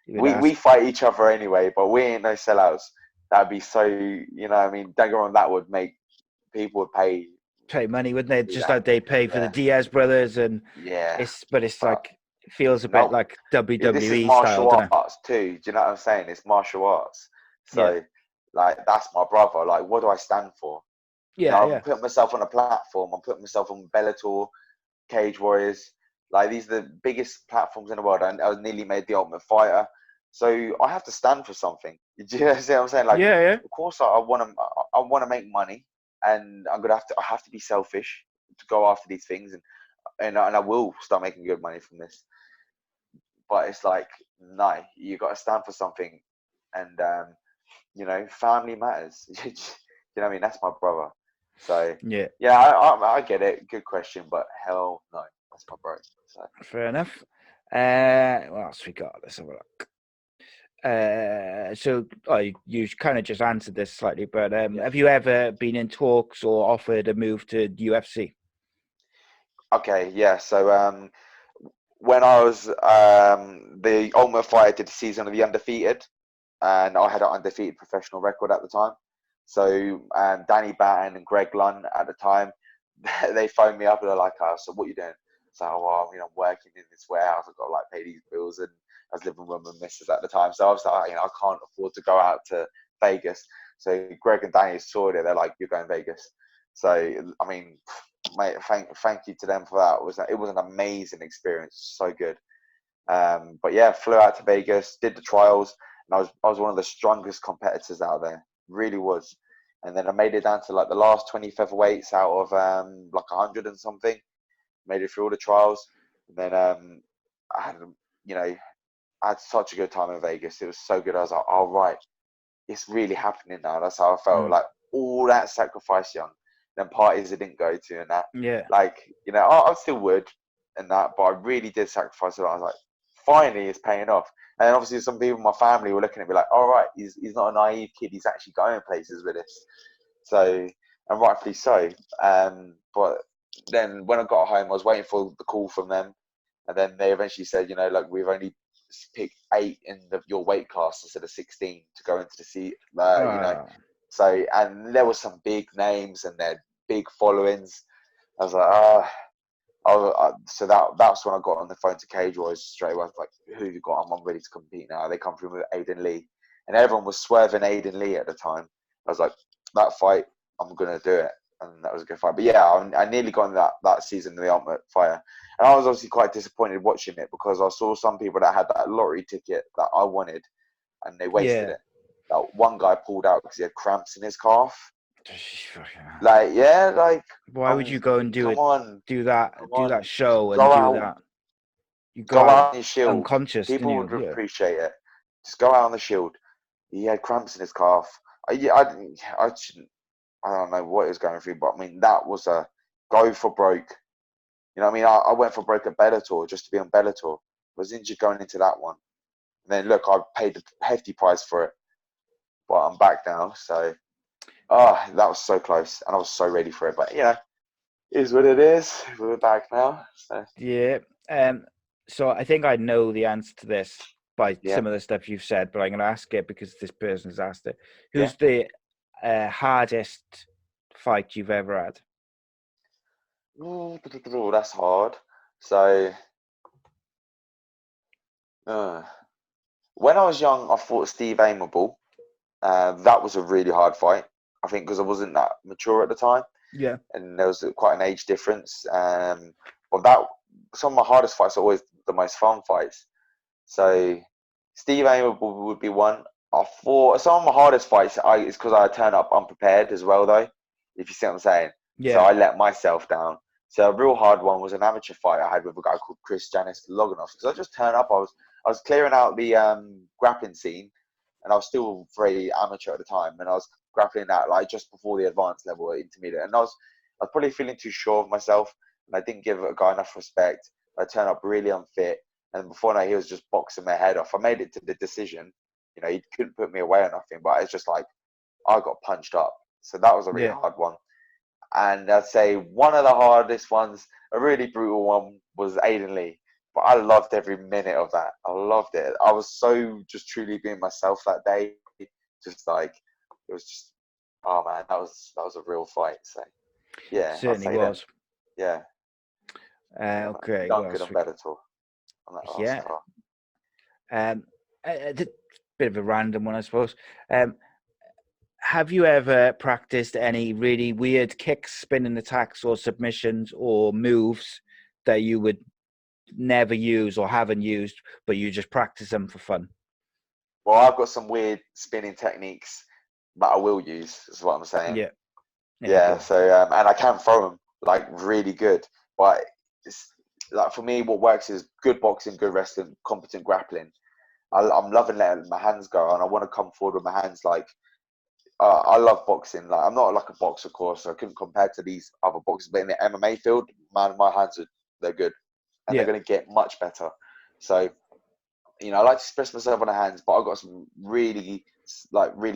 you would We ask. fight each other anyway, but we ain't no sellouts. That'd be so. I mean, don't get me wrong. That would make people would pay Pay money, wouldn't they? to do Just that. like they pay for the Yeah, Diaz brothers, and yeah. it's But like it feels a bit no, like this is WWE style, doesn't martial it? arts too. Do you know what I'm saying? It's martial arts. Yeah, So, like, that's my brother. Like, what do I stand for? yeah, I'm yeah. putting myself on a platform. I'm putting myself on Bellator. Cage Warriors. Like, these are the biggest platforms in the world, and I nearly made the Ultimate Fighter. So I have to stand for something. Do you see what I'm saying? Like, Yeah. of course, I want to make money, and I have to be selfish to go after these things, and I will start making good money from this. But it's like, no, you got to stand for something, and family matters. You know what I mean? That's my brother. So Yeah. yeah, I get it. Good question, but hell no, that's my bro. So Fair enough. What else we got? Let's have a look. So you kind of just answered this slightly, but have you ever been in talks or offered a move to UFC? okay, yeah. So when I was the Ultimate Fighter did the season of the undefeated, and I had an undefeated professional record at the time. So Danny Batten and Greg Lunn at the time, they phoned me up and they're like, "Oh, so what you doing?" So, well, I'm working in this warehouse. I've got to like pay these bills, and I was living with my missus at the time. So I was like, I can't afford to go out to Vegas. So Greg and Danny saw it. They're like, "You're going Vegas." So I mean, mate, thank you to them for that. It was an amazing experience. So good. But yeah, flew out to Vegas, did the trials, and I was one of the strongest competitors out there. Really was. And then I made it down to like the last 20 featherweights out of like 100 and something. Made it through all the trials, and then I had I had such a good time in Vegas. It was so good. I was like, all right, it's really happening now. That's how I felt. Like, all that sacrifice, young, then parties I didn't go to and that. Yeah. Like, I still would and that, but I really did sacrifice it. I was like, finally, it's paying off. And then obviously some people in my family were looking at me like, all right, he's not a naive kid. He's actually going places with this. So, and rightfully so. But then when I got home, I was waiting for the call from them. And then they eventually said, like, we've only picked 8 in your weight class instead of 16 to go into the So, and there were some big names and their big followings. I was like, so that's when I got on the phone to Cage Warriors straight away. I was like, who have you got? I'm ready to compete now. They come through with Aiden Lee, and everyone was swerving Aiden Lee at the time. I was like, that fight, I'm gonna do it, and that was a good fight. But yeah, I nearly got in that season of the Ultimate Fighter, and I was obviously quite disappointed watching it because I saw some people that had that lottery ticket that I wanted, and they wasted it. That one guy pulled out because he had cramps in his calf. Like, yeah, like, why would you go and do that show and go do out, that? You go out on your shield. unconscious, People didn't would you? appreciate it. Just go out on the shield. He had cramps in his calf. I shouldn't. I don't know what he was going through, but I mean, that was a go for broke. You know what I mean? I went for broke at Bellator just to be on Bellator. I was injured going into that one. And then look, I paid the hefty price for it, but I'm back now. So, that was so close, and I was so ready for it. But it is what it is. We're back now. So. Yeah. So I think I know the answer to this by some of the stuff you've said, but I'm going to ask it because this person has asked it. Who's the hardest fight you've ever had? Ooh, that's hard. So, when I was young, I fought Steve Aimable. That was a really hard fight. I think because I wasn't that mature at the time. Yeah. And there was quite an age difference. But some of my hardest fights are always the most fun fights. So Steve Aimable would be one. I fought some of my hardest fights is because I turn up unprepared as well, though. If you see what I'm saying. Yeah. So I let myself down. So a real hard one was an amateur fight I had with a guy called Chris Janis Loganoff. Because I just turned up. I was clearing out the grappling scene, and I was still very amateur at the time, and I was grappling out like just before the advanced level, intermediate, and I was probably feeling too sure of myself, and I didn't give a guy enough respect. I turned up really unfit, and before now he was just boxing my head off. I made it to the decision. He couldn't put me away or nothing, but it's just like I got punched up. So that was a really hard one. And I'd say one of the hardest ones, a really brutal one, was Aiden Lee. But I loved every minute of that. I loved it. I was so just truly being myself that day. Just like, it was just, oh man, that was a real fight. So yeah, Certainly I'd say was. That. Yeah. Okay. Duncan and Bellator. Yeah. A bit of a random one, I suppose. Have you ever practiced any really weird kicks, spinning attacks, or submissions, or moves that you would never use or haven't used, but you just practice them for fun? Well, I've got some weird spinning techniques that I will use, is what I'm saying. Yeah. Yeah, Good. so and I can throw them like really good, but it's like for me, what works is good boxing, good wrestling, competent grappling. I'm loving letting my hands go, and I want to come forward with my hands. Like I love boxing. Like I'm not like a boxer, of course, so I couldn't compare to these other boxers. But in the MMA field, man, my hands they're good, and they're Yeah. going to get much better. So I like to express myself on the hands, but I've got some really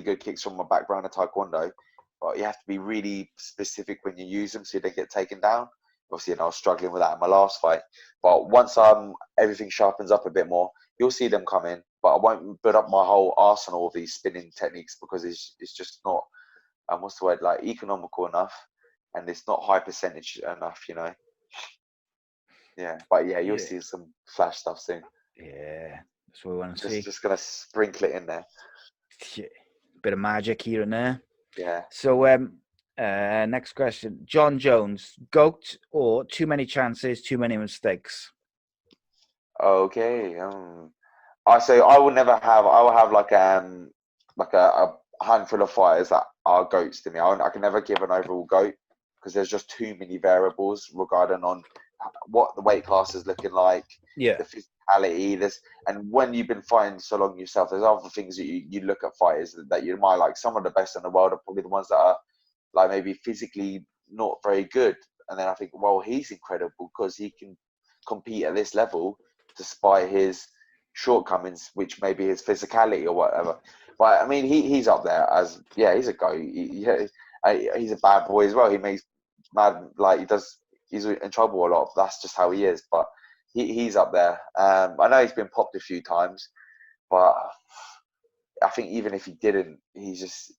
good kicks from my background in Taekwondo. But you have to be really specific when you use them so you don't get taken down. Obviously, I was struggling with that in my last fight. But once everything sharpens up a bit more, you'll see them come in. But I won't build up my whole arsenal of these spinning techniques because it's just not, what's the word, like economical enough, and it's not high percentage enough, Yeah, but yeah, you'll see some flash stuff soon. Yeah, that's what we want to see. Just gonna sprinkle it in there. Bit of magic here and there. Yeah. So, next question: John Jones, GOAT or too many chances, too many mistakes? Okay. I say I will never have. I will have like a handful of fighters that are goats to me. I can never give an overall goat because there's just too many variables regarding on what the weight class is looking like, Yeah. the physicality. And when you've been fighting so long yourself, there's other things that you look at fighters that you might like. Some of the best in the world are probably the ones that are like maybe physically not very good, and then I think, well, he's incredible because he can compete at this level despite his shortcomings, which may be his physicality or whatever. But I mean, he's up there as he's a go. He's a bad boy as well. He makes mad he's in trouble a lot. That's just how he is. But he's up there. I know he's been popped a few times, but I think even if he didn't, he's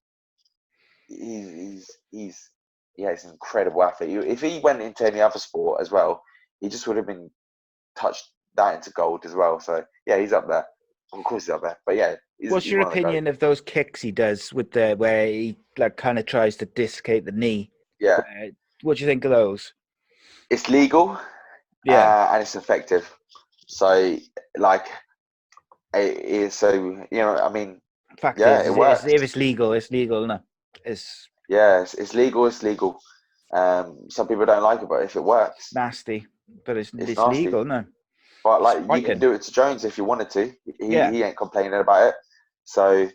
an incredible athlete. If he went into any other sport as well, he just would have been touched that into gold as well. So yeah, he's up there. Of course, he's up there. But yeah, what's he's your one of the opinion goats. of those kicks he does with where he like kind of tries to dislocate the knee? Yeah, What do you think of those? it's legal, Yeah, and it's effective. So like, it is. So I mean, fact yeah, is, it if works. it's legal, it's legal. No, it's Yeah, it's legal. It's legal. Some people don't like it, but if it works, nasty, but it's it's nasty. legal. No, But it's like you can fighting. do it to Jones if you wanted to. Yeah, He ain't complaining about it. So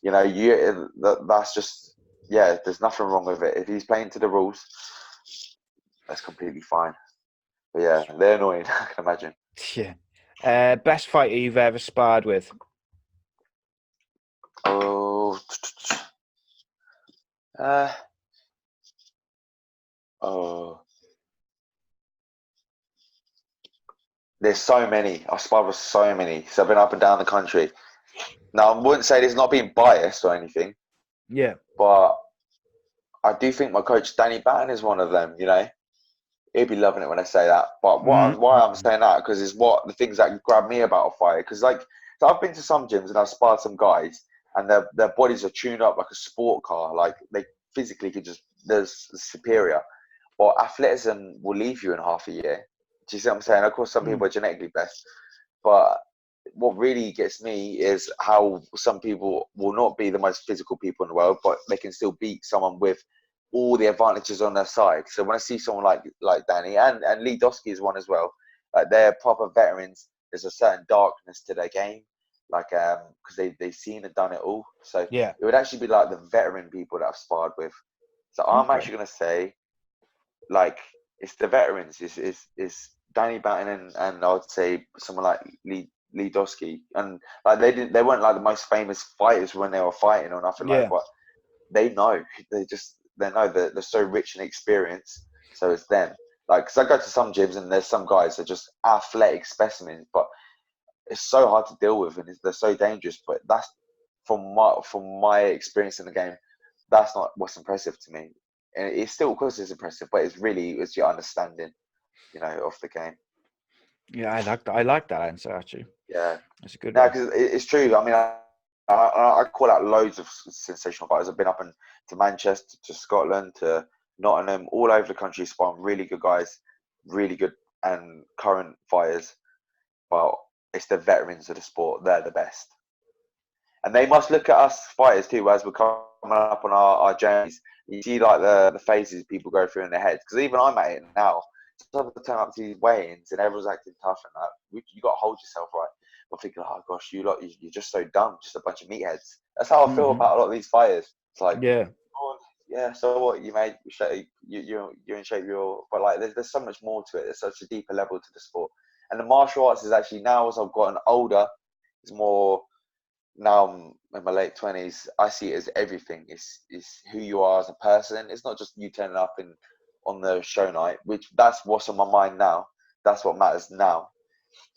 that's just There's nothing wrong with it. If he's playing to the rules, that's completely fine. But yeah, they're annoying. I can imagine. yeah. Best fighter you've ever sparred with? Oh, uh, oh. There's so many. I've sparred with so many. So I've been up and down the country. Now I wouldn't say this not being biased or anything, Yeah. but I do think my coach Danny Batten is one of them. He'd be loving it when I say that. But why I'm saying that because it's what the things that grab me about a fight. Because so I've been to some gyms and I've sparred some guys, and their bodies are tuned up like a sport car. Like they physically could they're superior. But athleticism will leave you in half a year. Do you see what I'm saying? Of course, some people are genetically best, but what really gets me is how some people will not be the most physical people in the world, but they can still beat someone with all the advantages on their side. So when I see someone like Danny and Lee Dosky is one as well, like they're proper veterans. There's a certain darkness to their game, like because they've seen and done it all. So Yeah. it would actually be like the veteran people that I've sparred with. So I'm Okay. actually gonna say like it's the veterans. It's Danny Batten and I would say someone like Lee Dosky, and like they weren't like the most famous fighters when they were fighting or nothing like Yeah. that, but they know they know that they're so rich in experience. So it's them. Like, because I go to some gyms and there's some guys that are just athletic specimens, but it's so hard to deal with and they're so dangerous. But that's from my experience in the game, that's not what's impressive to me. And it's still, of course, it's impressive, but it's your understanding, of the game. Yeah, I like that answer actually. Yeah. That's a good No, one. because it's true. I mean, I call out loads of sensational fighters. I've been up to Manchester, to Scotland, to Nottingham, all over the country, spawned really good guys, really good and current fighters, but it's the veterans of the sport. They're the best. And they must look at us fighters too as we're coming up on our journeys. You see like the phases people go through in their heads. Because even I'm at it now. Sometimes I turn up to these weigh-ins and everyone's acting tough and that. You got to hold yourself right. I'm thinking, oh gosh, you're just so dumb, just a bunch of meatheads. That's how I feel about a lot of these fighters. It's like, Yeah. oh, yeah, so what? You made you're in shape. But like, there's so much more to it. There's such a deeper level to the sport. And the martial arts is actually now, as I've gotten older, it's more. Now I'm in my late 20s, I see it as everything. It's who you are as a person. It's not just you turning up on the show night, which that's what's on my mind now. That's what matters now.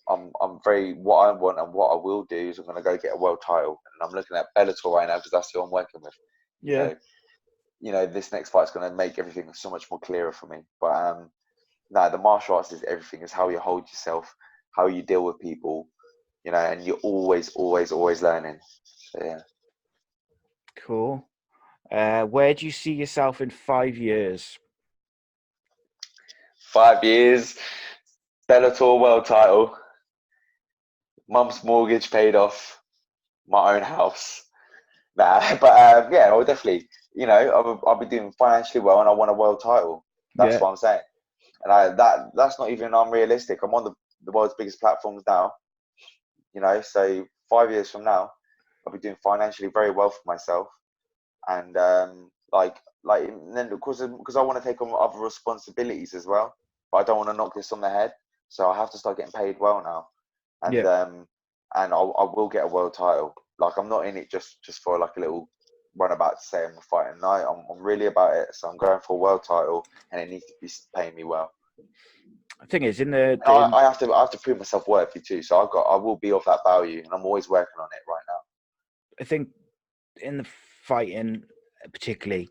I'm very, what I want and what I will do is I'm going to go get a world title, and I'm looking at Bellator right now because that's who I'm working with. Yeah. So, this next fight's going to make everything so much more clearer for me. But no, the martial arts is everything. It's how you hold yourself, how you deal with people, and you're always, always, always learning. So, yeah. Cool. Where do you see yourself in 5 years? 5 years, Bellator world title, mum's mortgage paid off, my own house. Nah, but yeah, I'll definitely, I'll be doing financially well, and I want a world title. That's Yeah. what I'm saying. And that's not even unrealistic. I'm on the world's biggest platforms now. So 5 years from now, I'll be doing financially very well for myself, and and then because I want to take on other responsibilities as well, but I don't want to knock this on the head. So I have to start getting paid well now, and Yeah. and I will get a world title. Like, I'm not in it just for like a little runabout to say I'm fighting. No, I'm really about it. So I'm going for a world title, and it needs to be paying me well. The thing is, And I have to prove myself worthy too. So I will be of that value, and I'm always working on it right now. I think in the fighting, particularly,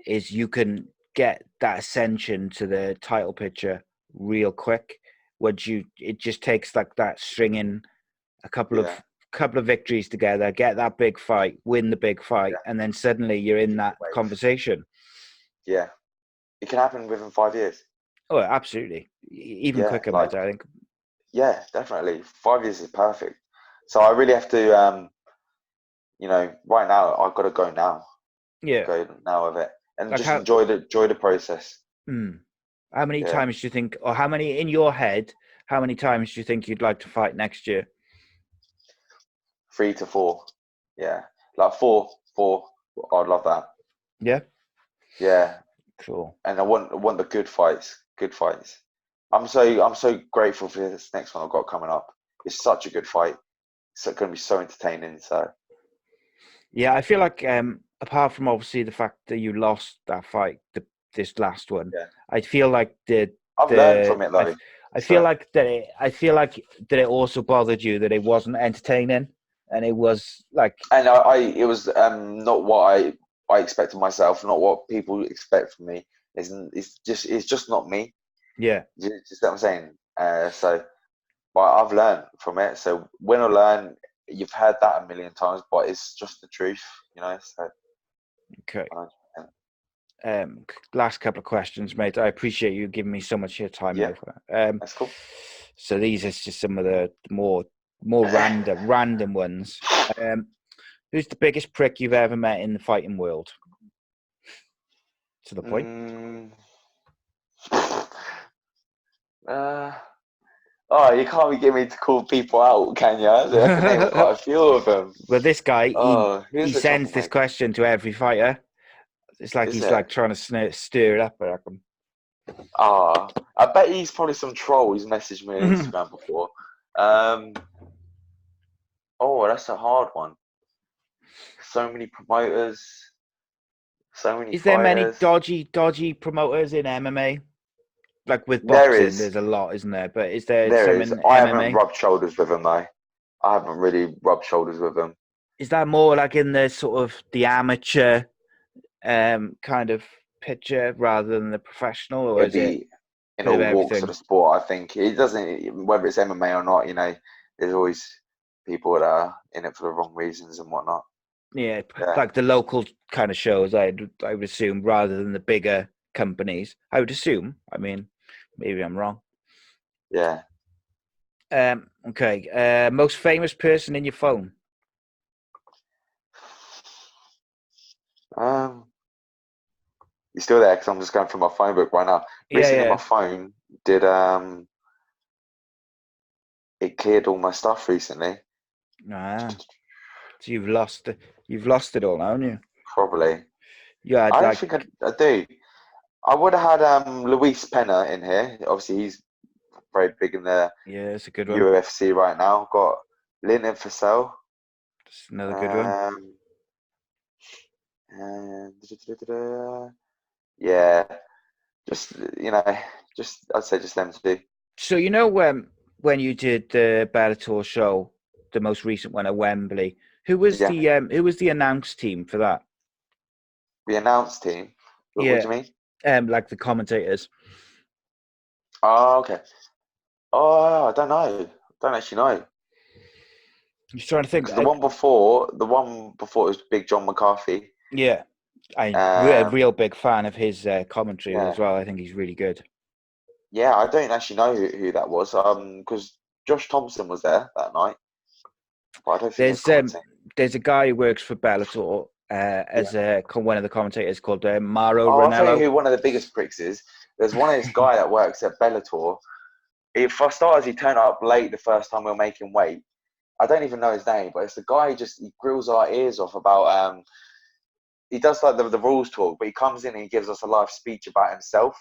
is you can get that ascension to the title picture real quick. It just takes like that stringing a couple of victories together, get that big fight, win the big fight, and then suddenly you're in that conversation. Yeah, it can happen within 5 years. Oh, absolutely, even quicker, mate. I think. Yeah, definitely. 5 years is perfect. So I really have to, right now I've got to go now. Yeah. Go now with it, and Like just enjoy the process. How many times do you think, or how many in your head? How many times do you think you'd like to fight next year? 3 to 4. Yeah, like four. I'd love that. Yeah. Yeah. Cool. And I want the good fights. Good fights. I'm so grateful for this next one I've got coming up. It's such a good fight. It's going to be so entertaining. So. Yeah, I feel like apart from obviously the fact that you lost that fight, this last one, I feel like I've learned from it though. I feel like that it also bothered you that it wasn't entertaining, and it was like. And it was not what I expected myself, not what people expect from me. It's just not me. Yeah. Just what I'm saying. But I've learned from it. So when I learn, you've heard that a million times, but it's just the truth, So. Okay. Last couple of questions, mate. I appreciate you giving me so much of your time. Yeah, that's cool. So these are just some of the more random ones. Who's the biggest prick you've ever met in the fighting world? To the point. Oh, you can't be getting me to call people out, can you? I can name quite a few of them. Well, this guy, he sends this troublemaker? question to every fighter. It's like he's like trying to stir it up, I reckon. I bet he's probably some troll who's messaged me on Instagram before. That's a hard one. So many promoters, so many Is there fighters. many dodgy promoters in MMA? Like with boxing, there's a lot, isn't there? But is there some in MMA? I haven't rubbed shoulders with them though. I haven't really rubbed shoulders with them. Is that more like in the sort of the amateur kind of picture rather than the professional, or is it in all walks of the sport? I think it doesn't, whether it's MMA or not. There's always people that are in it for the wrong reasons and whatnot. Yeah, like the local kind of shows, I would assume, rather than the bigger companies. I would assume. I mean, Maybe I'm wrong. Yeah. Okay. Most famous person in your phone? You still there? Because I'm just going through my phone book right now. Yeah, Recently, my yeah. phone did it cleared all my stuff recently. Ah, so you've lost it all, haven't you? Probably. Yeah, I don't think I do. I would have had Luis Pena in here. Obviously, he's very big in the yeah, it's a good one. UFC right now. Got Lyndon Vassell. It's another good one. Um, and yeah, just I'd say just them two. So when you did the Bellator show, the most recent one at Wembley, Yeah, who was the announced team for that? the announced team. What Yeah, do you mean? like the commentators. Oh, okay. Oh, I don't know. Don't actually know. I'm just trying to think. Because the one before was Big John McCarthy. Yeah, I'm a Um, real big fan of his commentary yeah, as well. I think he's really good. yeah. I don't actually know who that was. Because Josh Thompson was there that night, but I don't think he was There's commenting. there's a guy who works for Bellator Yeah. as one of the commentators called Mauro Oh, I'll tell you Ranello. who one of the biggest pricks is. There's one of this guy that works at Bellator. For starters, he turned up late the first time we were making weight. I don't even know his name, but it's the guy he grills our ears off about he does like the rules talk, but he comes in and he gives us a live speech about himself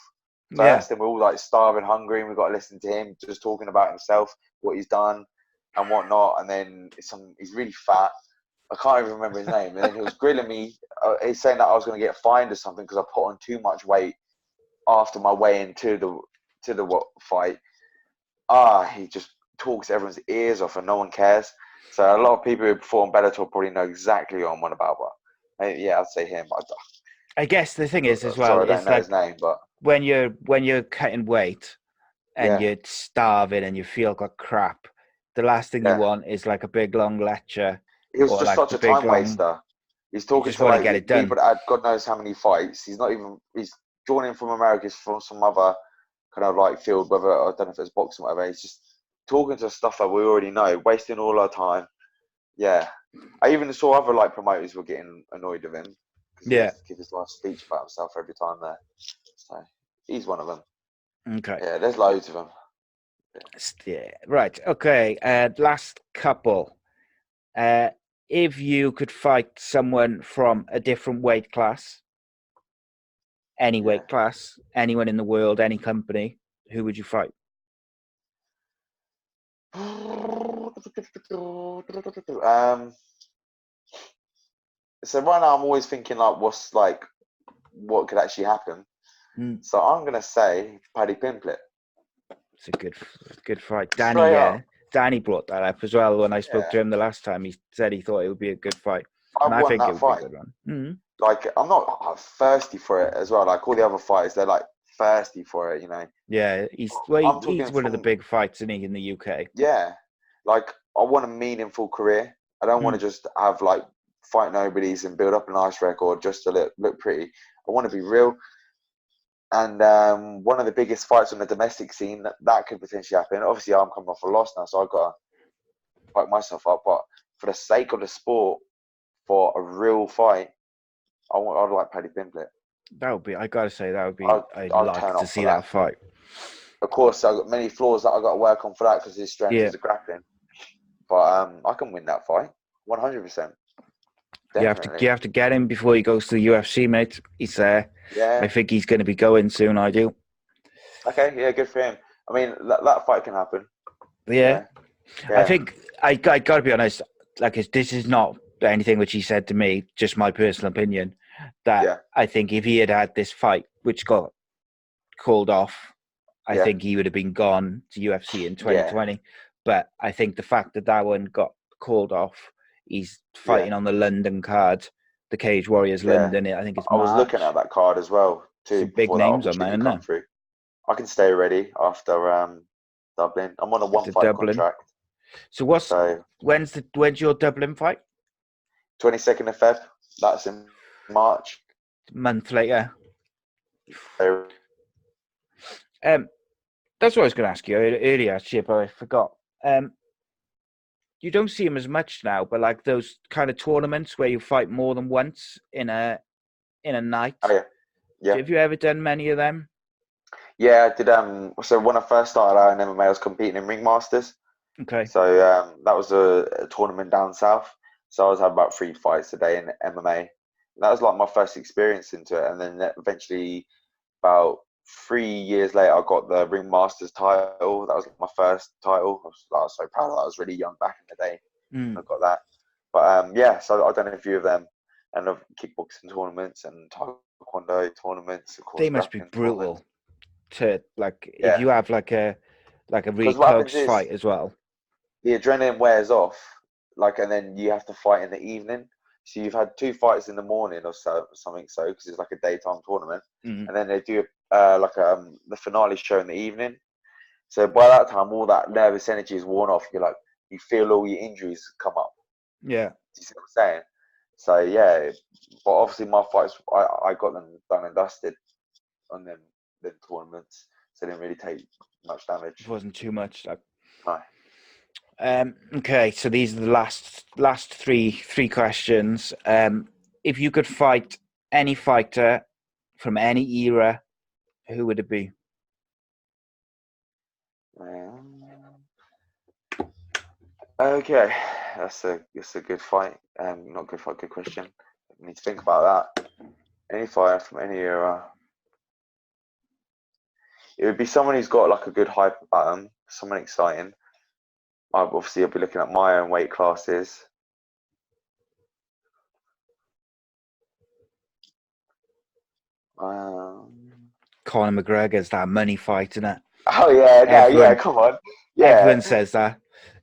Yeah, first, and we're all like starving, hungry, and we've got to listen to him just talking about himself, what he's done, and whatnot. And then he's really fat. I can't even remember his name. And then he was grilling me. He's saying that I was going to get fined or something because I put on too much weight after my weigh-in to the what fight. He just talks everyone's ears off, and no one cares. So a lot of people who perform Bellator probably know exactly what I'm on about. But yeah, I'd say him. I guess the thing is as well Sorry, I don't is know his like name, but when you're cutting weight and yeah, you're starving and you feel like crap, the last thing you yeah. want is like a big long lecture He was or just like such a a big time long. waster. He's You talking just to want to get like it people done. that had God knows how many fights. He's not even. He's drawn in from America. He's from some other kind of like field, whether I don't know if it's boxing or whatever. He's just talking to stuff that we already know, wasting all our time. Yeah, I even saw other like promoters were getting annoyed with him because he Yeah. has to give his life speech about himself every time there. So he's one of them. Okay. Yeah, there's loads of them. Yeah. Right. Okay. Last couple. Uh, if you could fight someone from a different weight class, any Yeah. weight class, anyone in the world, any company, who would you fight? So right now I'm always thinking like, what could actually happen. Mm, So I'm gonna say Paddy Pimblett. it's a good fight. Straight up. Danny brought that up as well when I spoke Yeah. to him the last time. He said he thought it would be a good fight, I and I want think it that would be a fight. good one. Mm. Like I'm not thirsty for it as well. Like all the other fighters, they're like thirsty for it, you know. Yeah, I'm he's talking one of the from big fights, isn't he, in the UK? yeah. Like I want a meaningful career. I don't want Mm. to just have like fight nobodies and build up a nice record just to look pretty. I want to be real. And one of the biggest fights on the domestic scene that could potentially happen. Obviously, I'm coming off a loss now, so I've got to fight myself up. But for the sake of the sport, for a real fight, I'd like Paddy Pimblett. That would be. I gotta say that would be. I'd, I'd I'd like turn to up for see that. that fight. Of course, I've got many flaws that I've got to work on for that because his strength Yeah, is the grappling. But I can win that fight, 100%, you definitely. have to get him before he goes to the UFC, mate. He's there. I Yeah. think he's going to be going soon. I do. Okay. Yeah. Good for him. I mean, that fight can happen. You Yeah, know. I Yeah. think I got to be honest. Like this is not anything which he said to me. Just my personal opinion. That Yeah. I think if he had had this fight, which got called off, I Yeah. think he would have been gone to UFC in Yeah. 2020. But I think the fact that that one got called off, he's Yeah. fighting on the London card, the Cage Warriors Yeah. London. I think it's I was looking at March. that card as well too Some big before that names on there, opportunity isn't come there? through. I can stay ready after Dublin. I'm on a one After fight Dublin. contract, So so when's your Dublin fight? 22nd of Feb. That's in March. A month later. So Um, That's what I was going to ask you earlier, actually, but I forgot. You don't see them as much now, but like those kind of tournaments where you fight more than once in a Oh night. yeah, yeah, Have you ever done many of them? yeah. I did. So when I first started out in MMA, I was competing in Ringmasters. Okay. So that was a tournament down south. So I was having about 3 fights a day in MMA. That was like my first experience into it, and then eventually, about 3 years later, I got the Ringmasters title. That was like my first title. I was so proud of that. I was really young back in the day when Mm. I got that. But yeah, so I've done a few of them, and of kickboxing tournaments and taekwondo tournaments, of course, They must be grappling tournaments. brutal to like if Yeah, you have like a really because what happens close is fight as well. the adrenaline wears off, like, and then you have to fight in the evening. So you've had 2 fights in the morning or so, something, so because it's like a daytime tournament, Mm. and then they do the finale show in the evening. So by that time, all that nervous energy is worn off. You're like, you feel all your injuries come up. Yeah. Do you see what I'm saying? So yeah, but obviously my fights, I got them done and dusted on them tournaments, so they didn't really take much It damage. wasn't too much. Like, No. okay, so these are the last three questions. If you could fight any fighter from any era, who would it be? Okay, that's a good fight. Not good fight, good question. I need to think about that. Any fighter from any era. It would be someone who's got like a good hype about them, someone exciting. Obviously, I'll be looking at my own weight classes. Um, Conor McGregor's that money fight, isn't it? oh yeah, no, yeah, Everyone, come on, yeah, everyone says that.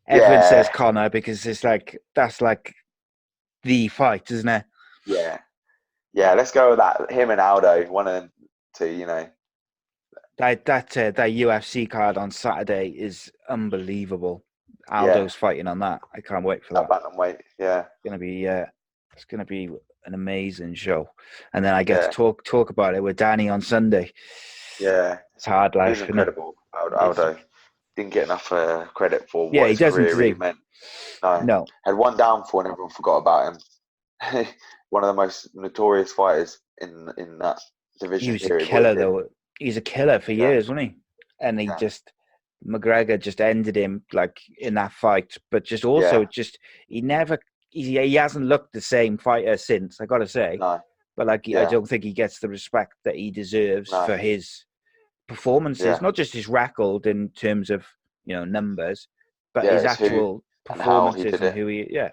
Everyone says yeah, Conor because it's like that's like the fight, isn't it? yeah, yeah. Let's go with that. Him and Aldo, one and two. That UFC card on Saturday is unbelievable. Yeah, Aldo's fighting on that. I can't wait for that that. bantamweight. Yeah, It's gonna be an amazing show. And then I get to yeah, talk about it with Danny on Sunday. yeah. It's hard He was life, isn't it? incredible, Aldo. Didn't get enough credit for Yeah, what he his doesn't, career does really he? meant. No, No. had one downfall and everyone forgot about him. One of the most notorious fighters in that He division. was a Period. What he killer did. though. He's a killer for Yeah, years, wasn't he? And yeah, McGregor just ended him like in that fight, but just also yeah. just he never he hasn't looked the same fighter since. I gotta say, No, but like I yeah, don't think he gets the respect that he deserves no, for his performances, yeah, not just his record in terms of numbers, but yeah. his It's who actual and how he performances did and it. who he. Yeah,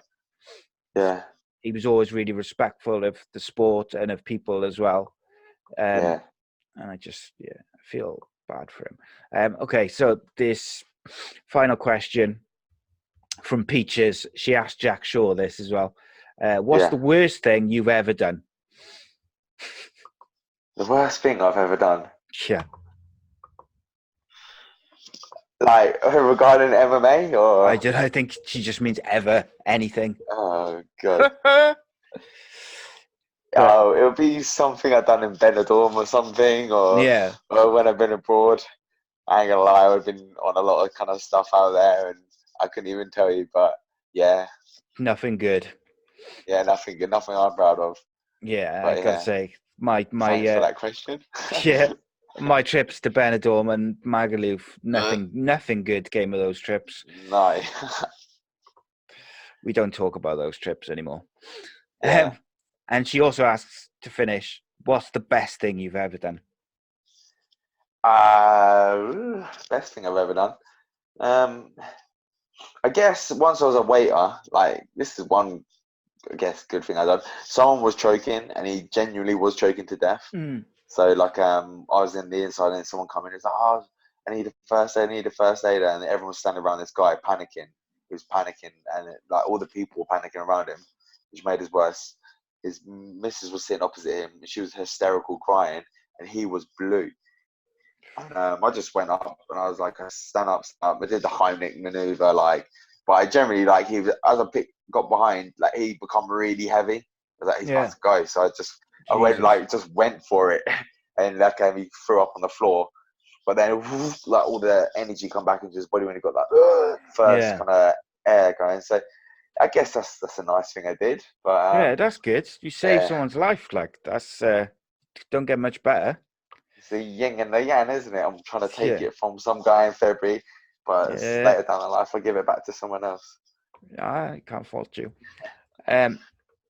Yeah, he was always really respectful of the sport and of people as well. Um, yeah, and I just I feel bad for him. Okay, so this final question from Peaches. She asked Jack Shaw this as well. What's the yeah. worst thing you've ever done? The worst thing I've ever done, Yeah, like regarding MMA, or I think she just means ever anything. oh god. But Oh, it would be something I've done in Benidorm or something, yeah, or when I've been abroad. I ain't gonna lie, I've been on a lot of kind of stuff out there, and I couldn't even tell you. But yeah, nothing good. yeah, nothing good, nothing I'm proud of. Yeah, I But gotta yeah, say, my thanks for that question. yeah, my trips to Benidorm and Magaluf, Uh, nothing good came of those trips. no, We don't talk about those trips anymore. yeah. And she also asks to finish, what's the best thing you've ever done? Best thing I've ever done. Um, I guess once I was a waiter, like this is one, I guess, good thing I done. Someone was choking, and he genuinely was choking to death. Mm. So like I was in the inside and someone come in and was like, oh, I need a first aid, I need a first aider, and everyone was standing around this guy panicking. He was panicking, and like all the people were panicking around him, which made it worse. His missus was sitting opposite him, and she was hysterical, crying, and he was blue. And I just went up and I was like, I stand up, stand up. I did the Heimlich maneuver, like, but I generally like he was as got behind, like he become really heavy. I was like, he's about Yeah, to go, so I went Jesus. just went for it, and that he threw up on the floor. but then like all the energy come back into his body when he got that first kind of air going. So I guess that's a nice thing I did. But that's good. You saved someone's life. Like that's don't get much better. It's the yin and the yang, isn't it? I'm trying to take it from some guy in February, but later down the line, I'll give it back to someone else. I can't fault you.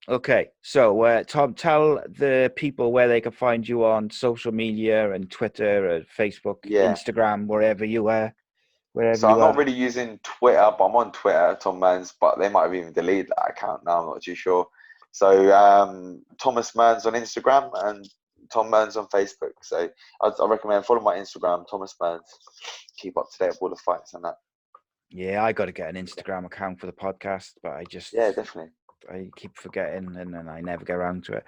Okay, so Tom, tell the people where they can find you on social media and Twitter or Facebook, Instagram, wherever you are. So I'm not really using Twitter, but I'm on Twitter, Tom Mearns, but they might have even deleted that account now, I'm not too sure. So Thomas Mearns on Instagram and Tom Mearns on Facebook. So I recommend follow my Instagram, Thomas Mearns. Keep up to date with all the fights and that. Yeah, I got to get an Instagram account for the podcast, but I just... Yeah, definitely. I keep forgetting and then I never get around to it.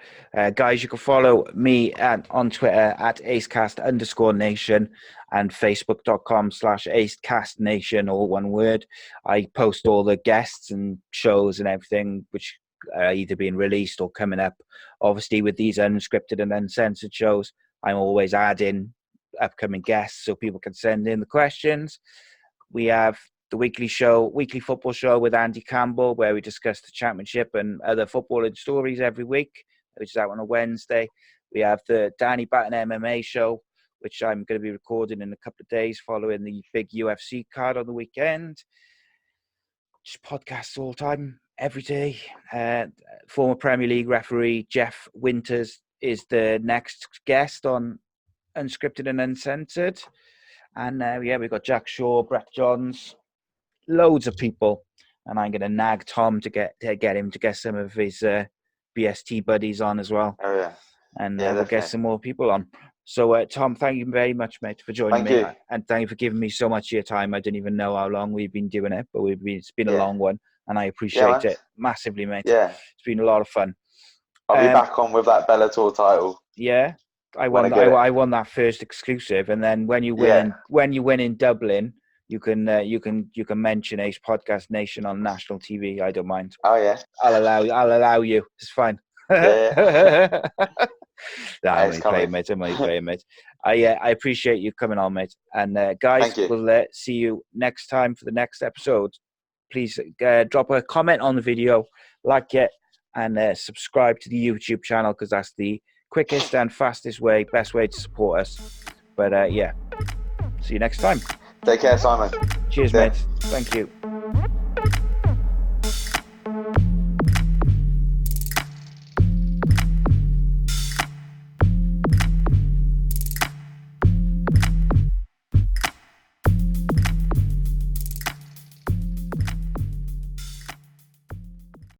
Guys, you can follow me on Twitter at ACEcast_nation and Facebook.com/ACEcastNation, all one word. I post all the guests and shows and everything which are either being released or coming up. Obviously, with these unscripted and uncensored shows, I'm always adding upcoming guests so people can send in the questions. We have the weekly football show with Andy Campbell, where we discuss the championship and other footballing stories every week, which is out on a Wednesday. We have the Danny Batten MMA show, which I'm going to be recording in a couple of days following the big UFC card on the weekend. Just podcasts all the time, every day. Former Premier League referee Jeff Winters is the next guest on Unscripted and Uncensored. And we've got Jack Shaw, Brett Johns, loads of people, and I'm going to nag Tom to get him to get some of his BST buddies on as well. Oh yeah, and we'll get some more people on. So Tom, thank you very much, mate, for joining me, and thank you for giving me so much of your time. I didn't even know how long we've been doing it, but it's been a long one, and I appreciate it massively, mate. Yeah, it's been a lot of fun. I'll be back on with that Bellator title. Yeah, I won that first exclusive, and then when you win in Dublin, you can mention Ace Podcast Nation on national TV. I don't mind. Oh yeah, I'll allow you. It's fine. Yeah. I'm only playing, mate. I appreciate you coming on, mate. And guys, we'll see you next time for the next episode. Please drop a comment on the video, like it, and subscribe to the YouTube channel, because that's the quickest and fastest way, best way to support us. But see you next time. Take care, Simon. Cheers, mate. Thank you.